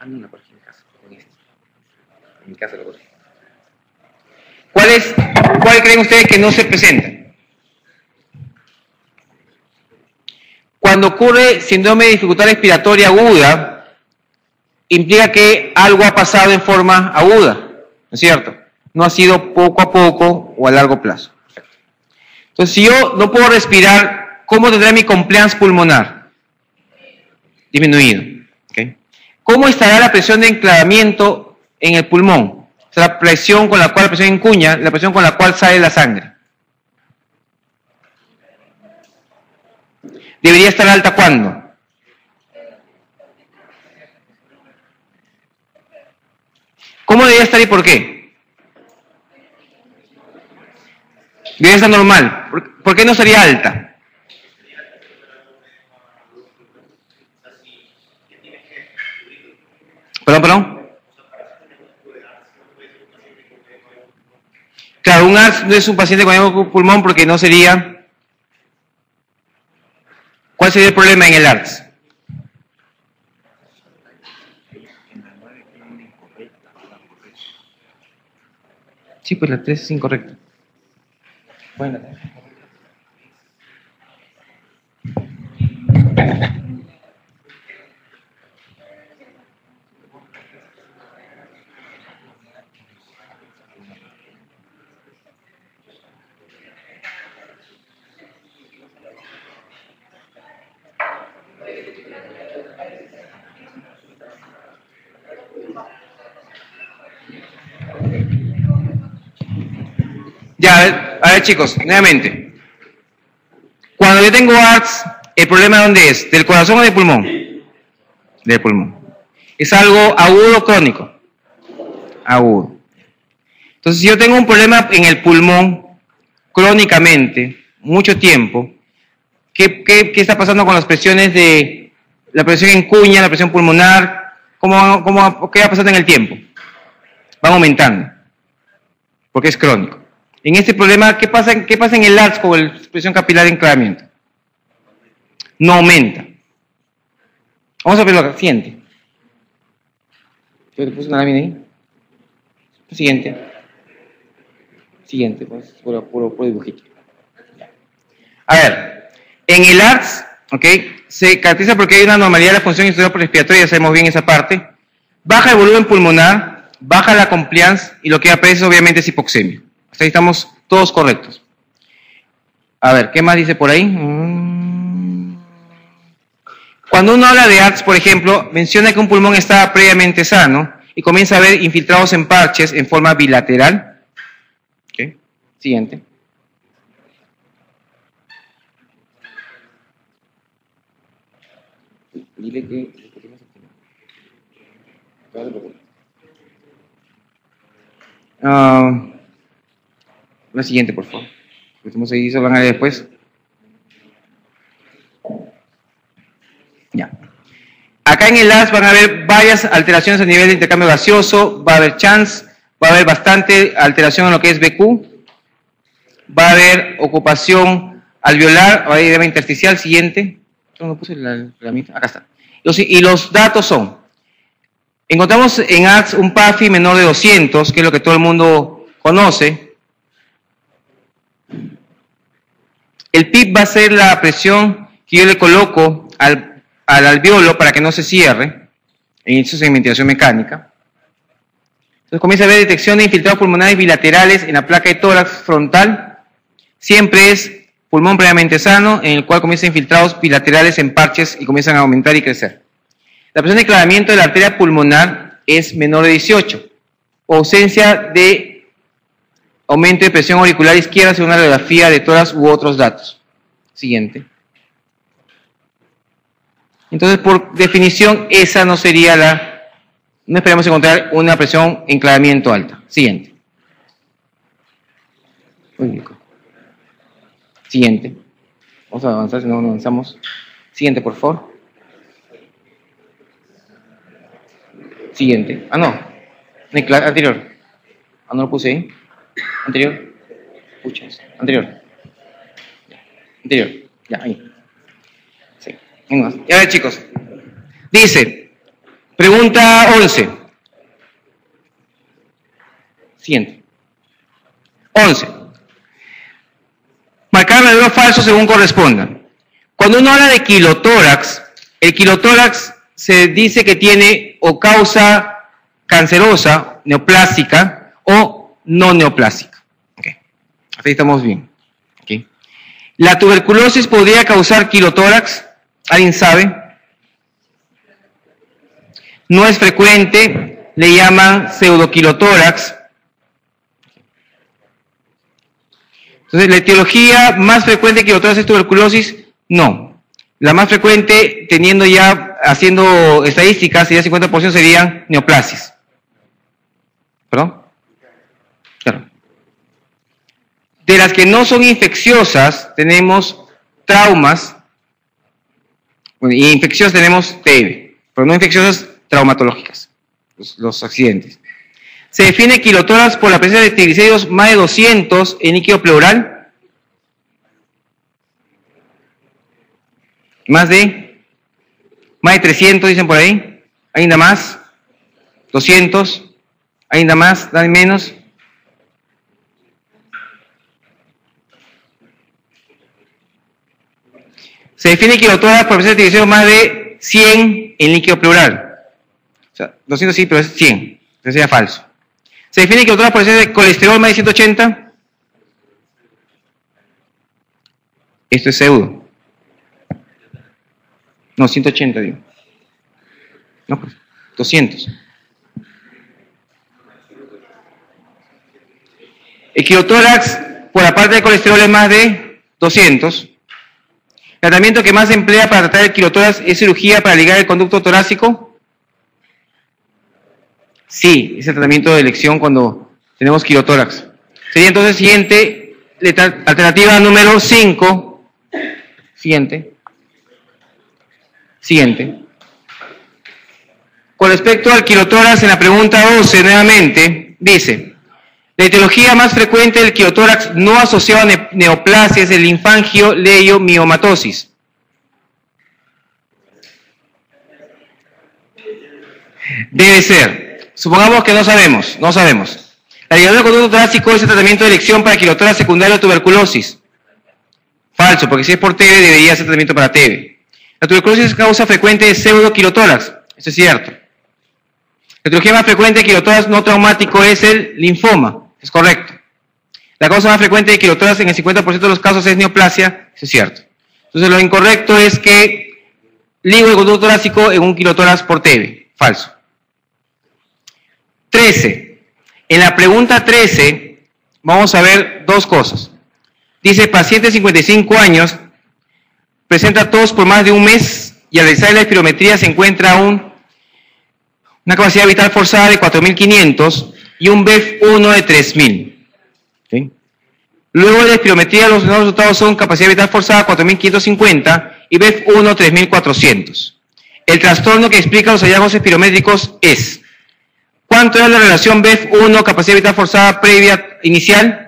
Speaker 1: No lo corregí en mi casa. En mi casa lo corregí. ¿Cuál creen ustedes que no se presenta? Cuando ocurre síndrome de dificultad respiratoria aguda, implica que algo ha pasado en forma aguda, ¿no es cierto? No ha sido poco a poco o a largo plazo. Entonces, si yo no puedo respirar, ¿cómo tendré mi compliance pulmonar? Disminuido. ¿Okay? ¿Cómo estará la presión de enclavamiento en el pulmón? O sea, la presión con la cual, la presión en cuña, la presión con la cual sale la sangre. ¿Debería estar alta cuándo? ¿Cómo debería estar y por qué? Debería estar normal. ¿Por qué no sería alta? Perdón. Claro, un ARDS no es un paciente con edema de pulmón porque no sería... ¿Cuál sería el problema en el ARDS? Sí, pues la 3 es incorrecta. Bueno. Ya, a ver chicos, nuevamente. Cuando yo tengo ARDS, ¿el problema dónde es? ¿Del corazón o del pulmón? Del pulmón. ¿Es algo agudo o crónico? Agudo. Entonces, si yo tengo un problema en el pulmón, crónicamente, mucho tiempo, ¿qué está pasando con las presiones de la presión en cuña, la presión pulmonar? ¿Qué va pasando en el tiempo? Van aumentando, porque es crónico. En este problema, ¿qué pasa en el ARDS con la presión capilar de enclavamiento? No aumenta. Vamos a ver lo siguiente. Yo le puse una lámina ahí. Siguiente. Siguiente, pues, puro dibujito. A ver, en el ARDS, ¿ok? Se caracteriza porque hay una anormalidad de la función respiratoria, ya sabemos bien esa parte. Baja el volumen pulmonar, baja la compliance y lo que aparece obviamente es hipoxemia. Hasta ahí estamos todos correctos. A ver, ¿qué más dice por ahí? Cuando uno habla de ARDS, por ejemplo, menciona que un pulmón está previamente sano y comienza a ver infiltrados en parches en forma bilateral. ¿Okay? Siguiente. Dile que... la siguiente, por favor. Estamos ahí, se van a ver después. Ya. Acá en el ARDS van a haber varias alteraciones a nivel de intercambio gaseoso, va a haber CHANS, va a haber bastante alteración en lo que es BQ, va a haber ocupación alveolar, va a haber edema intersticial. Siguiente. No puse la mitad. Acá está. Y los datos son Encontramos en AX un PAFI menor de 200, que es lo que todo el mundo conoce. El PIP va a ser la presión que yo le coloco al alveolo para que no se cierre en inicio de segmentación mecánica. Entonces comienza a haber detección de infiltrados pulmonares bilaterales en la placa de tórax frontal. Siempre es pulmón previamente sano, en el cual comienzan infiltrados bilaterales en parches y comienzan a aumentar y crecer. La presión de enclavamiento de la arteria pulmonar es menor de 18. Ausencia de aumento de presión auricular izquierda según la radiografía de tórax u otros datos. Siguiente. Entonces, por definición, esa no sería la... No esperamos encontrar una presión enclavamiento alta. Siguiente. Siguiente. Vamos a avanzar, si no avanzamos. Siguiente, por favor. Siguiente. Ah, no. Anterior. Ah, no lo puse ahí. Anterior. Puchas. Anterior. Anterior. Ya, ahí. Sí. Y a ver, chicos. Dice, pregunta 11. Siguiente. 11. Marcar el verdadero o falso según corresponda. Cuando uno habla de quilotórax, el quilotórax se dice que tiene o causa cancerosa, neoplásica o no neoplásica. Okay. Hasta ahí estamos bien. Okay. ¿La tuberculosis podría causar quilotórax? ¿Alguien sabe? No es frecuente, le llaman pseudoquilotórax. Entonces, ¿la etiología más frecuente de quilotórax es tuberculosis? No. La más frecuente, teniendo ya, haciendo estadísticas, sería 50% serían neoplasias. ¿Perdón? Claro. De las que no son infecciosas, tenemos traumas. Bueno, y infecciosas tenemos TB, pero no infecciosas traumatológicas, los accidentes. Se define quilotórax por la presencia de triglicéridos más de 200 en líquido pleural. Más de 300, dicen por ahí. Ainda más. 200. Ainda más, da menos. Se define quilotórax por presencia de triglicéridos más de 100 en líquido pleural. O sea, 200 sí, pero es 100. Eso sería falso. Se define quilotórax por presencia de colesterol más de 180. Esto es pseudo. No, 180 digo. No, pues, 200. El quilotórax por la parte de colesterol es más de 200. El tratamiento que más se emplea para tratar el quilotórax es cirugía para ligar el conducto torácico. Sí, es el tratamiento de elección cuando tenemos quilotórax. Sería entonces siguiente, alternativa número 5. Siguiente. Siguiente. Con respecto al quilotórax, en la pregunta 12, nuevamente, dice, la etiología más frecuente del quilotórax no asociado a neoplasia es el linfangio leiomiomatosis. Debe ser. Supongamos que no sabemos. La ligadura del conducto torácico es el tratamiento de elección para quilotórax secundario o tuberculosis. Falso, porque si es por TB debería ser tratamiento para TB. La tuberculosis es causa frecuente de pseudoquilotórax. Eso es cierto. La etiología más frecuente de quilotórax no traumático es el linfoma. Es correcto. La causa más frecuente de quilotórax en el 50% de los casos es neoplasia. Eso es cierto. Entonces lo incorrecto es que ligo el conducto torácico en un quilotórax por TB. Falso. 13. En la pregunta 13 vamos a ver dos cosas. Dice, paciente de 55 años, presenta tos por más de un mes y al realizar la espirometría se encuentra una capacidad vital forzada de 4.500 y un BEF1 de 3.000. ¿Sí? Luego de la espirometría los resultados son capacidad vital forzada 4.550 y BEF1 3.400. El trastorno que explica los hallazgos espirométricos es: ¿cuánto era la relación BEF1 capacidad vital forzada previa inicial?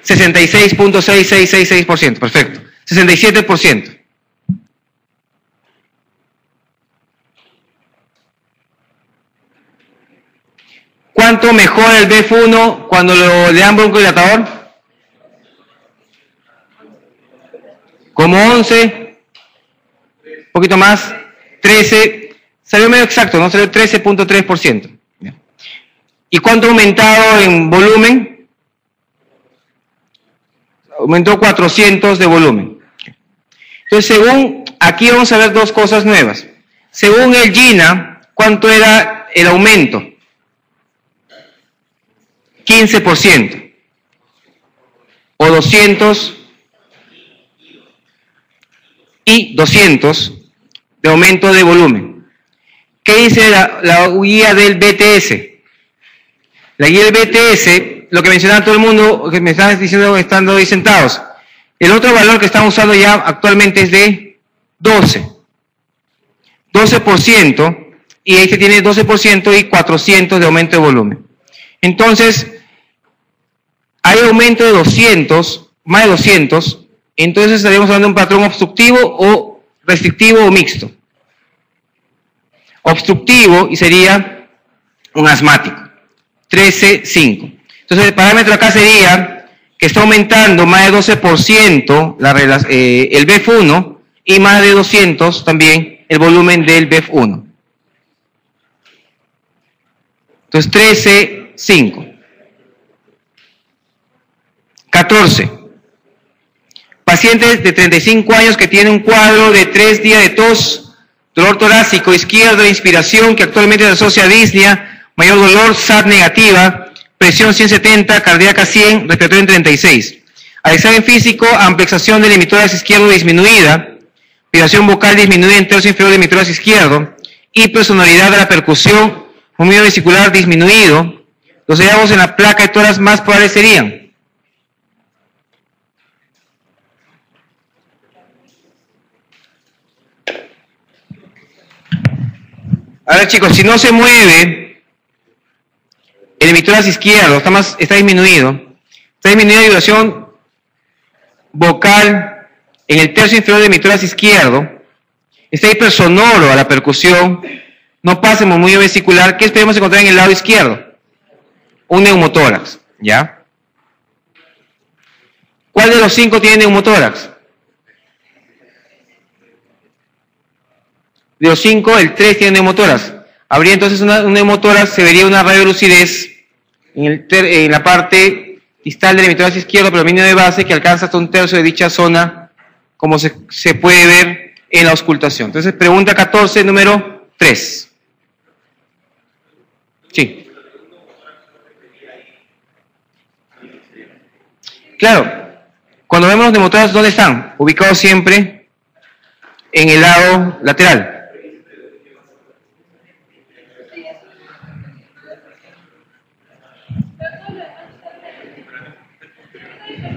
Speaker 1: 66.6666%, perfecto. 67%. ¿Cuánto mejora el BF1 cuando le dan broncodilatador? Como 11, un poquito más, 13, salió medio exacto, ¿no? Salió 13.3%. ¿Y cuánto ha aumentado en volumen? Aumentó 400 de volumen. Entonces, según, aquí vamos a ver dos cosas nuevas. Según el GINA, ¿cuánto era el aumento? 15%. O 200 y 200 de aumento de volumen. ¿Qué dice la guía del BTS? La guía del BTS, lo que mencionaba todo el mundo, que me estaban diciendo estando ahí sentados. El otro valor que están usando ya actualmente es de 12. 12%, y este tiene 12% y 400 de aumento de volumen. Entonces, hay aumento de 200, más de 200, entonces estaríamos hablando de un patrón obstructivo o restrictivo o mixto. Obstructivo y sería un asmático. 13.5. Entonces el parámetro acá sería que está aumentando más de 12% el BF1 y más de 200 también el volumen del BF1. Entonces 13.5. 14. Pacientes de 35 años que tienen un cuadro de 3 días de tos, dolor torácico izquierdo, inspiración que actualmente se asocia a disnea, mayor dolor, SAT negativa, presión 170, cardíaca 100, respiratorio en 36. Al examen físico, amplexación del hemitórax izquierdo disminuida, vibración vocal disminuida en tercio inferior del hemitórax izquierdo, hipersonoridad de la percusión, movimiento vesicular disminuido. Los hallazgos en la placa de tórax más probables serían ahora chicos, si no se mueve el hemitórax izquierdo, está disminuido la vibración vocal en el tercio inferior del hemitórax izquierdo, está hipersonoro a la percusión, no pasa en movimiento vesicular, ¿qué esperemos encontrar en el lado izquierdo? Un neumotórax, ¿ya? ¿Cuál de los 5 tiene neumotórax? De los 5, el 3 tiene neumotórax. Habría entonces un neumotórax, se vería una radiolucidez en la parte distal del hemitórax izquierdo, predominio de base, que alcanza hasta un tercio de dicha zona, como se puede ver en la auscultación. Entonces, pregunta 14, número 3. Sí. Claro, cuando vemos los neumotórax, ¿dónde están? Ubicados siempre en el lado lateral.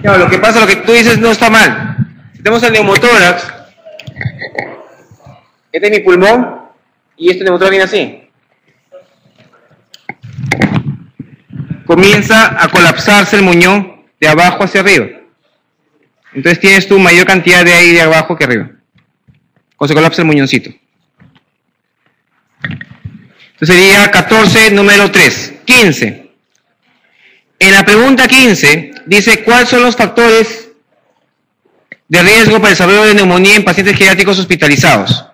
Speaker 1: No, lo que pasa, lo que tú dices no está mal. Si tenemos el neumotórax, este es mi pulmón y este neumotórax viene así. Comienza a colapsarse el muñón de abajo hacia arriba. Entonces tienes tú mayor cantidad de aire de abajo que arriba. Cuando se colapsa el muñoncito. Entonces sería 14, número 3. 15. En la pregunta 15 dice, ¿cuáles son los factores de riesgo para el desarrollo de neumonía en pacientes geriátricos hospitalizados?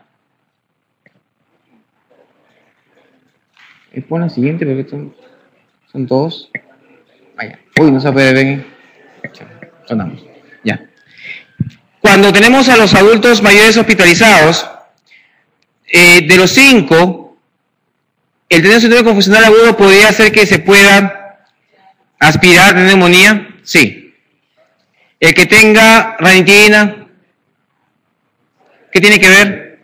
Speaker 1: Pon la siguiente porque son todos. Vaya. Uy, no se puede ver. Sonamos. Ya. Cuando tenemos a los adultos mayores hospitalizados, de los 5, el tener síndrome confusional agudo podría hacer que se pueda aspirar de neumonía, sí. El que tenga ranitidina, ¿qué tiene que ver?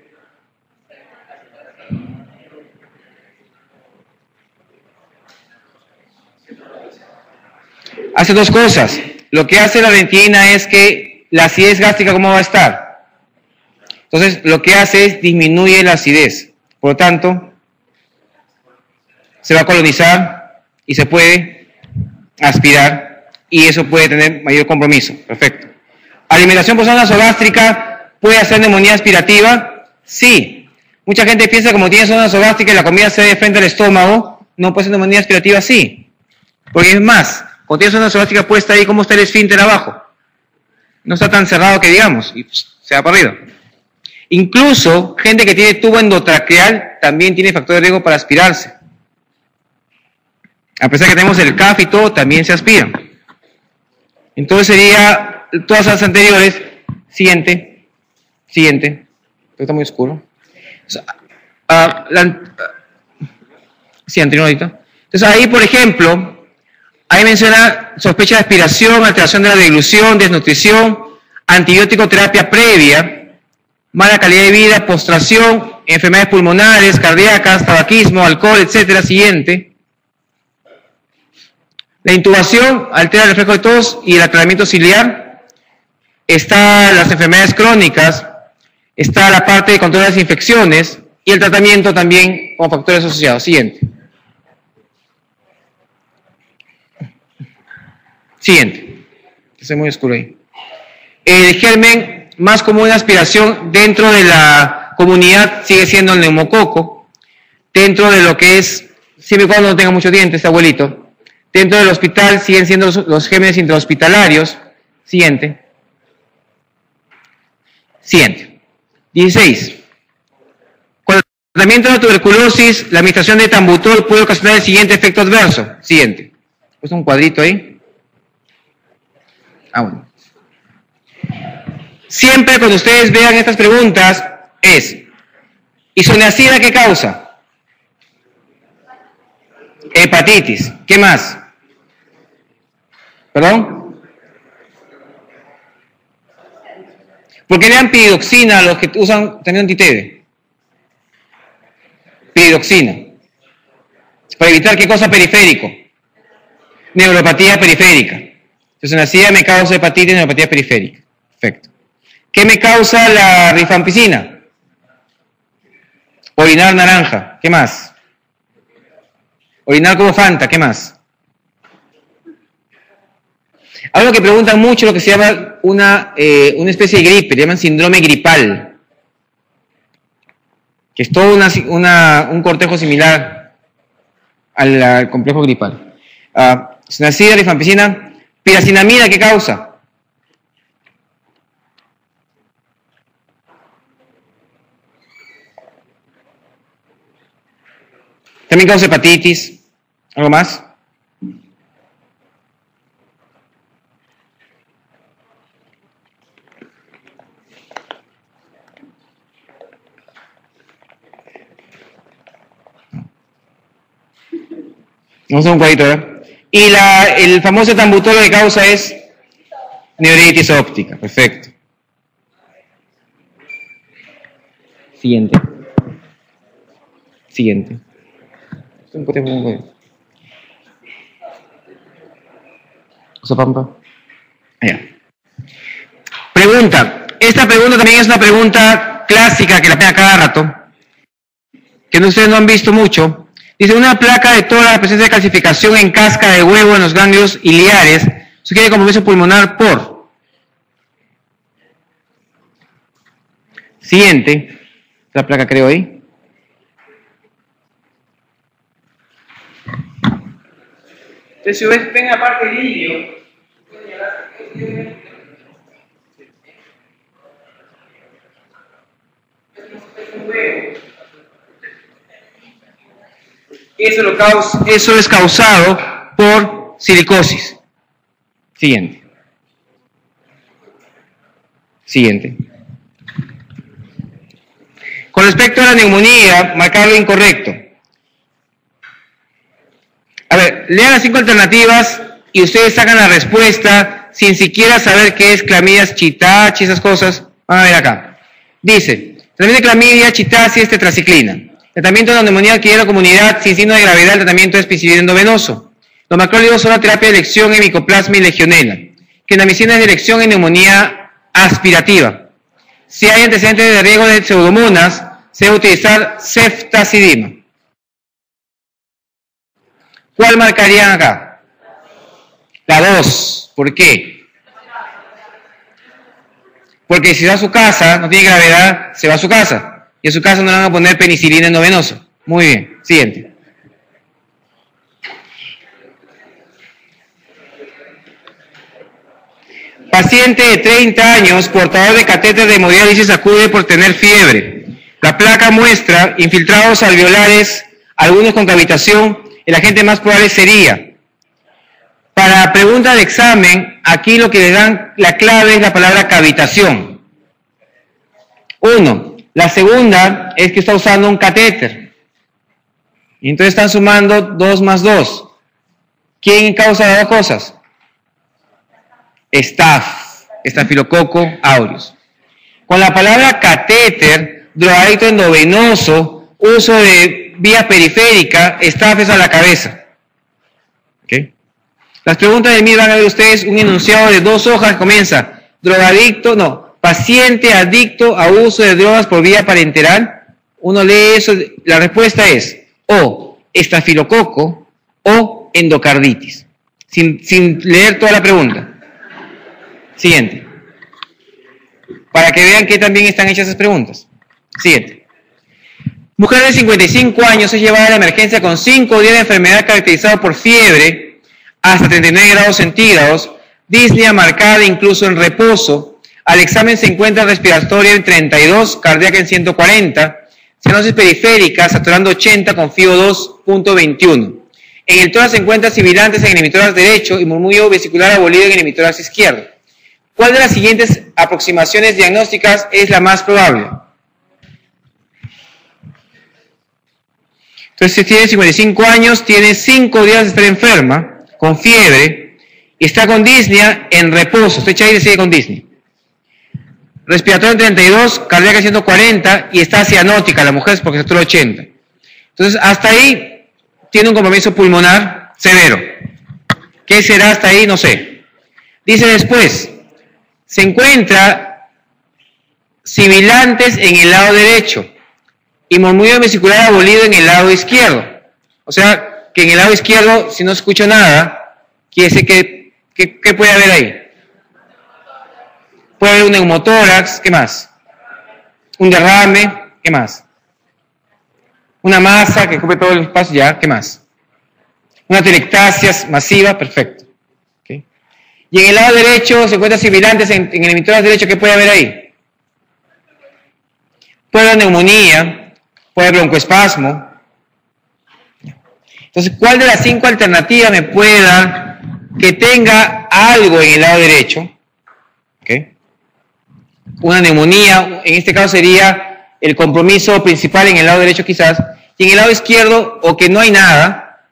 Speaker 1: Hace dos cosas. Lo que hace la ranitidina es que la acidez gástrica, ¿cómo va a estar? Entonces, lo que hace es disminuye la acidez. Por lo tanto, se va a colonizar y se puede aspirar y eso puede tener mayor compromiso. Perfecto. ¿Alimentación por zona nasogástrica puede hacer neumonía aspirativa? Sí. Mucha gente piensa que como tiene zona nasogástrica y la comida se ve frente al estómago, No puede ser neumonía aspirativa, sí. Porque es más, cuando tienes una esofágica puesta ahí, ¿cómo está el esfínter abajo? No está tan cerrado que digamos, y se va para arriba. Incluso, gente que tiene tubo endotraqueal también tiene factor de riesgo para aspirarse. A pesar que tenemos el CAF y todo, también se aspiran. Entonces sería, todas las anteriores, siguiente, está muy oscuro. Sí, anterior ahorita. Entonces ahí, por ejemplo, ahí menciona sospecha de aspiración, alteración de la deglución, desnutrición, antibiótico terapia previa, mala calidad de vida, postración, enfermedades pulmonares, cardíacas, tabaquismo, alcohol, etcétera. Siguiente. La intubación altera el reflejo de tos y el aclaramiento ciliar. Está las enfermedades crónicas, está la parte de control de las infecciones y el tratamiento también con factores asociados. Siguiente. Está muy oscuro ahí. El germen más común de aspiración dentro de la comunidad sigue siendo el neumococo. Dentro de lo que es, siempre y cuando no tenga muchos dientes, abuelito. Dentro del hospital siguen siendo los gérmenes intrahospitalarios. Siguiente. 16. Con el tratamiento de la tuberculosis, la administración de Tambutol puede ocasionar el siguiente efecto adverso. Siguiente. Pues un cuadrito ahí. Bueno. Siempre cuando ustedes vean estas preguntas es, ¿isoniazida qué causa? Hepatitis. ¿Qué más? ¿Perdón? ¿Por qué le dan piridoxina a los que usan también anti-TB? Piridoxina. Para evitar qué cosa periférico. Neuropatía periférica. Isoniazida me causa hepatitis, neuropatía periférica. Perfecto. ¿Qué me causa la rifampicina? Orinar naranja. ¿Qué más? Orinar como Fanta. ¿Qué más? Algo que preguntan mucho, lo que se llama una especie de gripe, le llaman síndrome gripal, que es todo un cortejo similar al complejo gripal. Isoniazida, rifampicina, piracinamida, ¿qué causa? También causa hepatitis. ¿Algo más? Vamos a un cuadrito, ¿verdad? Y el famoso Tambutol que causa es neuritis óptica. Perfecto. Siguiente. Pregunta. Esta pregunta también es una pregunta clásica que la pega cada rato, que ustedes no han visto mucho. Dice, una placa de toda la presencia de calcificación en cáscara de huevo en los ganglios iliares sugiere compromiso pulmonar por. Siguiente. La placa creo ahí. Entonces, si ven la parte del ilio, eso es causado por silicosis. Siguiente. Con respecto a la neumonía, marcar lo incorrecto. A ver, lean las 5 alternativas y ustedes sacan la respuesta sin siquiera saber qué es clamidias, chitachi, esas cosas. Van a ver acá. Dice, tratamiento de clamidia, chitasis, tetraciclina. Tratamiento de la neumonía adquirida en la comunidad sin signo de gravedad, el tratamiento es pisidina endovenoso. Los macrólidos son la terapia de elección en micoplasma y legionela. Clindamicina es de elección en neumonía aspirativa. Si hay antecedentes de riesgo de pseudomonas, se debe utilizar ceftazidima. ¿Cuál marcarían acá? La 2. ¿Por qué? Porque si va a su casa, no tiene gravedad, se va a su casa. Y en su casa no le van a poner penicilina endovenosa. Muy bien. Siguiente. Paciente de 30 años, portador de catéter de hemodiálisis, acude por tener fiebre. La placa muestra infiltrados alveolares, algunos con cavitación. El agente más probable sería. Para pregunta de examen, aquí lo que le dan la clave es la palabra cavitación. 1. La segunda es que está usando un catéter. Y entonces están sumando 2 más 2. ¿Quién causa las dos cosas? Estafilococo aureus. Con la palabra catéter, drogadicto endovenoso, uso de vía periférica, estafes a la cabeza. ¿Okay? Las preguntas de mí van a ver ustedes un enunciado de 2 hojas. Comienza, paciente adicto a uso de drogas por vía parenteral. Uno lee eso, la respuesta es o estafilococo o endocarditis, sin leer toda la pregunta. Siguiente. Para que vean que también están hechas esas preguntas. Siguiente. Mujer de 55 años es llevada a la emergencia con 5 días de enfermedad caracterizado por fiebre hasta 39 grados centígrados, disnea marcada incluso en reposo. Al examen se encuentra respiratoria en 32, cardíaca en 140, cianosis periférica saturando 80 con FIO 2.21. En el tórax se encuentra sibilantes en el hemitórax derecho y murmullo vesicular abolido en el hemitórax izquierdo. ¿Cuál de las siguientes aproximaciones diagnósticas es la más probable? Entonces, si tiene 55 años, tiene 5 días de estar enferma, con fiebre, y está con disnea en reposo. Usted echa ahí y sigue con disnea. Respiratoria en 32, cardíaca en 140, y está cianótica la mujer porque satura 80. Entonces, hasta ahí tiene un compromiso pulmonar severo. ¿Qué será hasta ahí? No sé. Dice después, se encuentra sibilantes en el lado derecho y murmullo vesicular abolido en el lado izquierdo. O sea, que en el lado izquierdo, si no escucho nada, quiere decir ¿qué puede haber ahí? Puede haber un neumotórax, ¿qué más? Un derrame, ¿qué más? Una masa que ocupe todo el espacio, ya, ¿qué más? Una atelectasia masiva, perfecto. ¿Okay? Y en el lado derecho se encuentran sibilantes en el hemitórax derecho, ¿qué puede haber ahí? Puede haber neumonía, puede haber broncoespasmo. Entonces, ¿cuál de las 5 alternativas me puede dar que tenga algo en el lado derecho? ¿Okay? Una neumonía, en este caso sería el compromiso principal en el lado derecho quizás, y en el lado izquierdo o que no hay nada,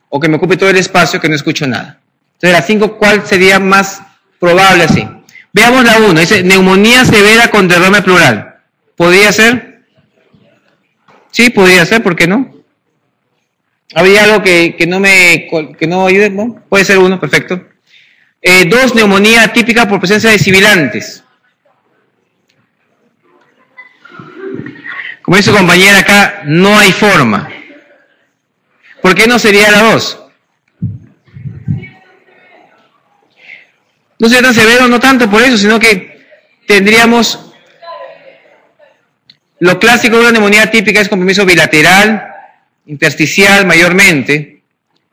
Speaker 1: o que me ocupe todo el espacio, que no escucho nada. Entonces, las 5, ¿cuál sería más probable así? Veamos la 1, dice neumonía severa con derrame pleural. ¿Podría ser? Sí, podría ser, ¿por qué no? ¿Habría algo que no ayude? ¿No? Puede ser 1, perfecto. 2, neumonía típica por presencia de sibilantes. Como dice su compañera acá, no hay forma. ¿Por qué no sería la 2? No sería tan severo, no tanto por eso, sino que tendríamos lo clásico de una neumonía típica es compromiso bilateral, intersticial mayormente,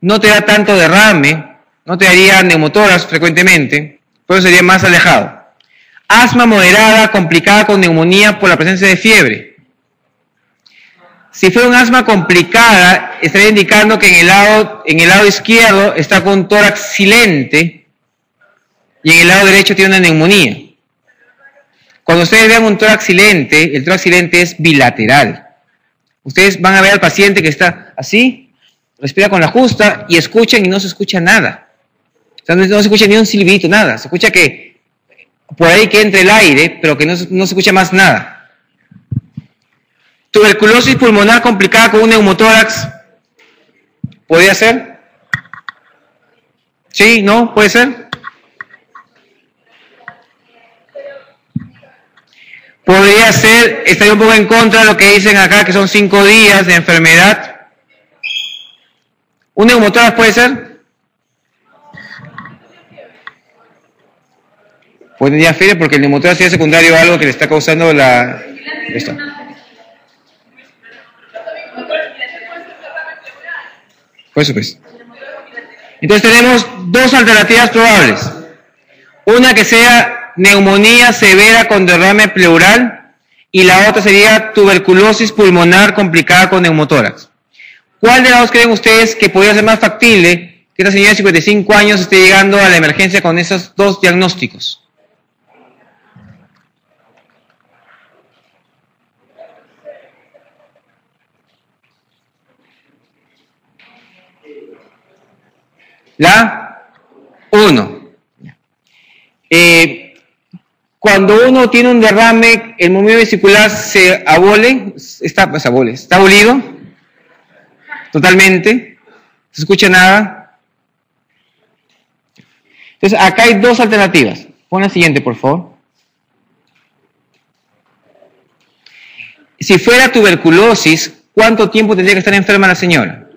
Speaker 1: no te da tanto derrame, no te daría neumotórax frecuentemente, por eso sería más alejado. Asma moderada complicada con neumonía por la presencia de fiebre. Si fuera un asma complicada, estaría indicando que en el lado izquierdo está con un tórax silente y en el lado derecho tiene una neumonía. Cuando ustedes vean un tórax silente, el tórax silente es bilateral. Ustedes van a ver al paciente que está así, respira con la justa y escuchan y no se escucha nada. O sea, no se escucha ni un silbito, nada. Se escucha que por ahí que entre el aire, pero que no se escucha más nada. Tuberculosis pulmonar complicada con un neumotórax. ¿Podría ser? ¿Sí? ¿No? ¿Puede ser? Podría ser, estaría un poco en contra de lo que dicen acá, que son 5 días de enfermedad. ¿Un neumotórax puede ser? Podría ser porque el neumotórax sería secundario a algo que le está causando esto. Por eso pues. Entonces tenemos 2 alternativas probables. Una que sea neumonía severa con derrame pleural y la otra sería tuberculosis pulmonar complicada con neumotórax. ¿Cuál de las dos creen ustedes que podría ser más factible que esta señora de 55 años esté llegando a la emergencia con esos dos diagnósticos? La 1. Cuando uno tiene un derrame, el movimiento vesicular se abole, está abolido totalmente, no se escucha nada. Entonces, acá hay dos alternativas. Pon la siguiente, por favor. Si fuera tuberculosis, ¿cuánto tiempo tendría que estar enferma la señora?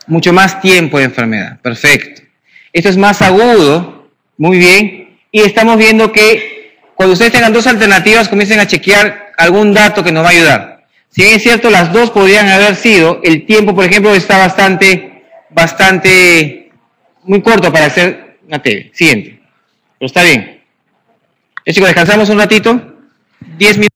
Speaker 1: Mucho más tiempo de enfermedad. Perfecto. Esto es más agudo. Muy bien. Y estamos viendo que cuando ustedes tengan dos alternativas, comiencen a chequear algún dato que nos va a ayudar. Si bien es cierto, las dos podrían haber sido, el tiempo, por ejemplo, está muy corto para hacer una TV. Siguiente. Pero está bien. Chicos, descansamos un ratito. 10 minutos.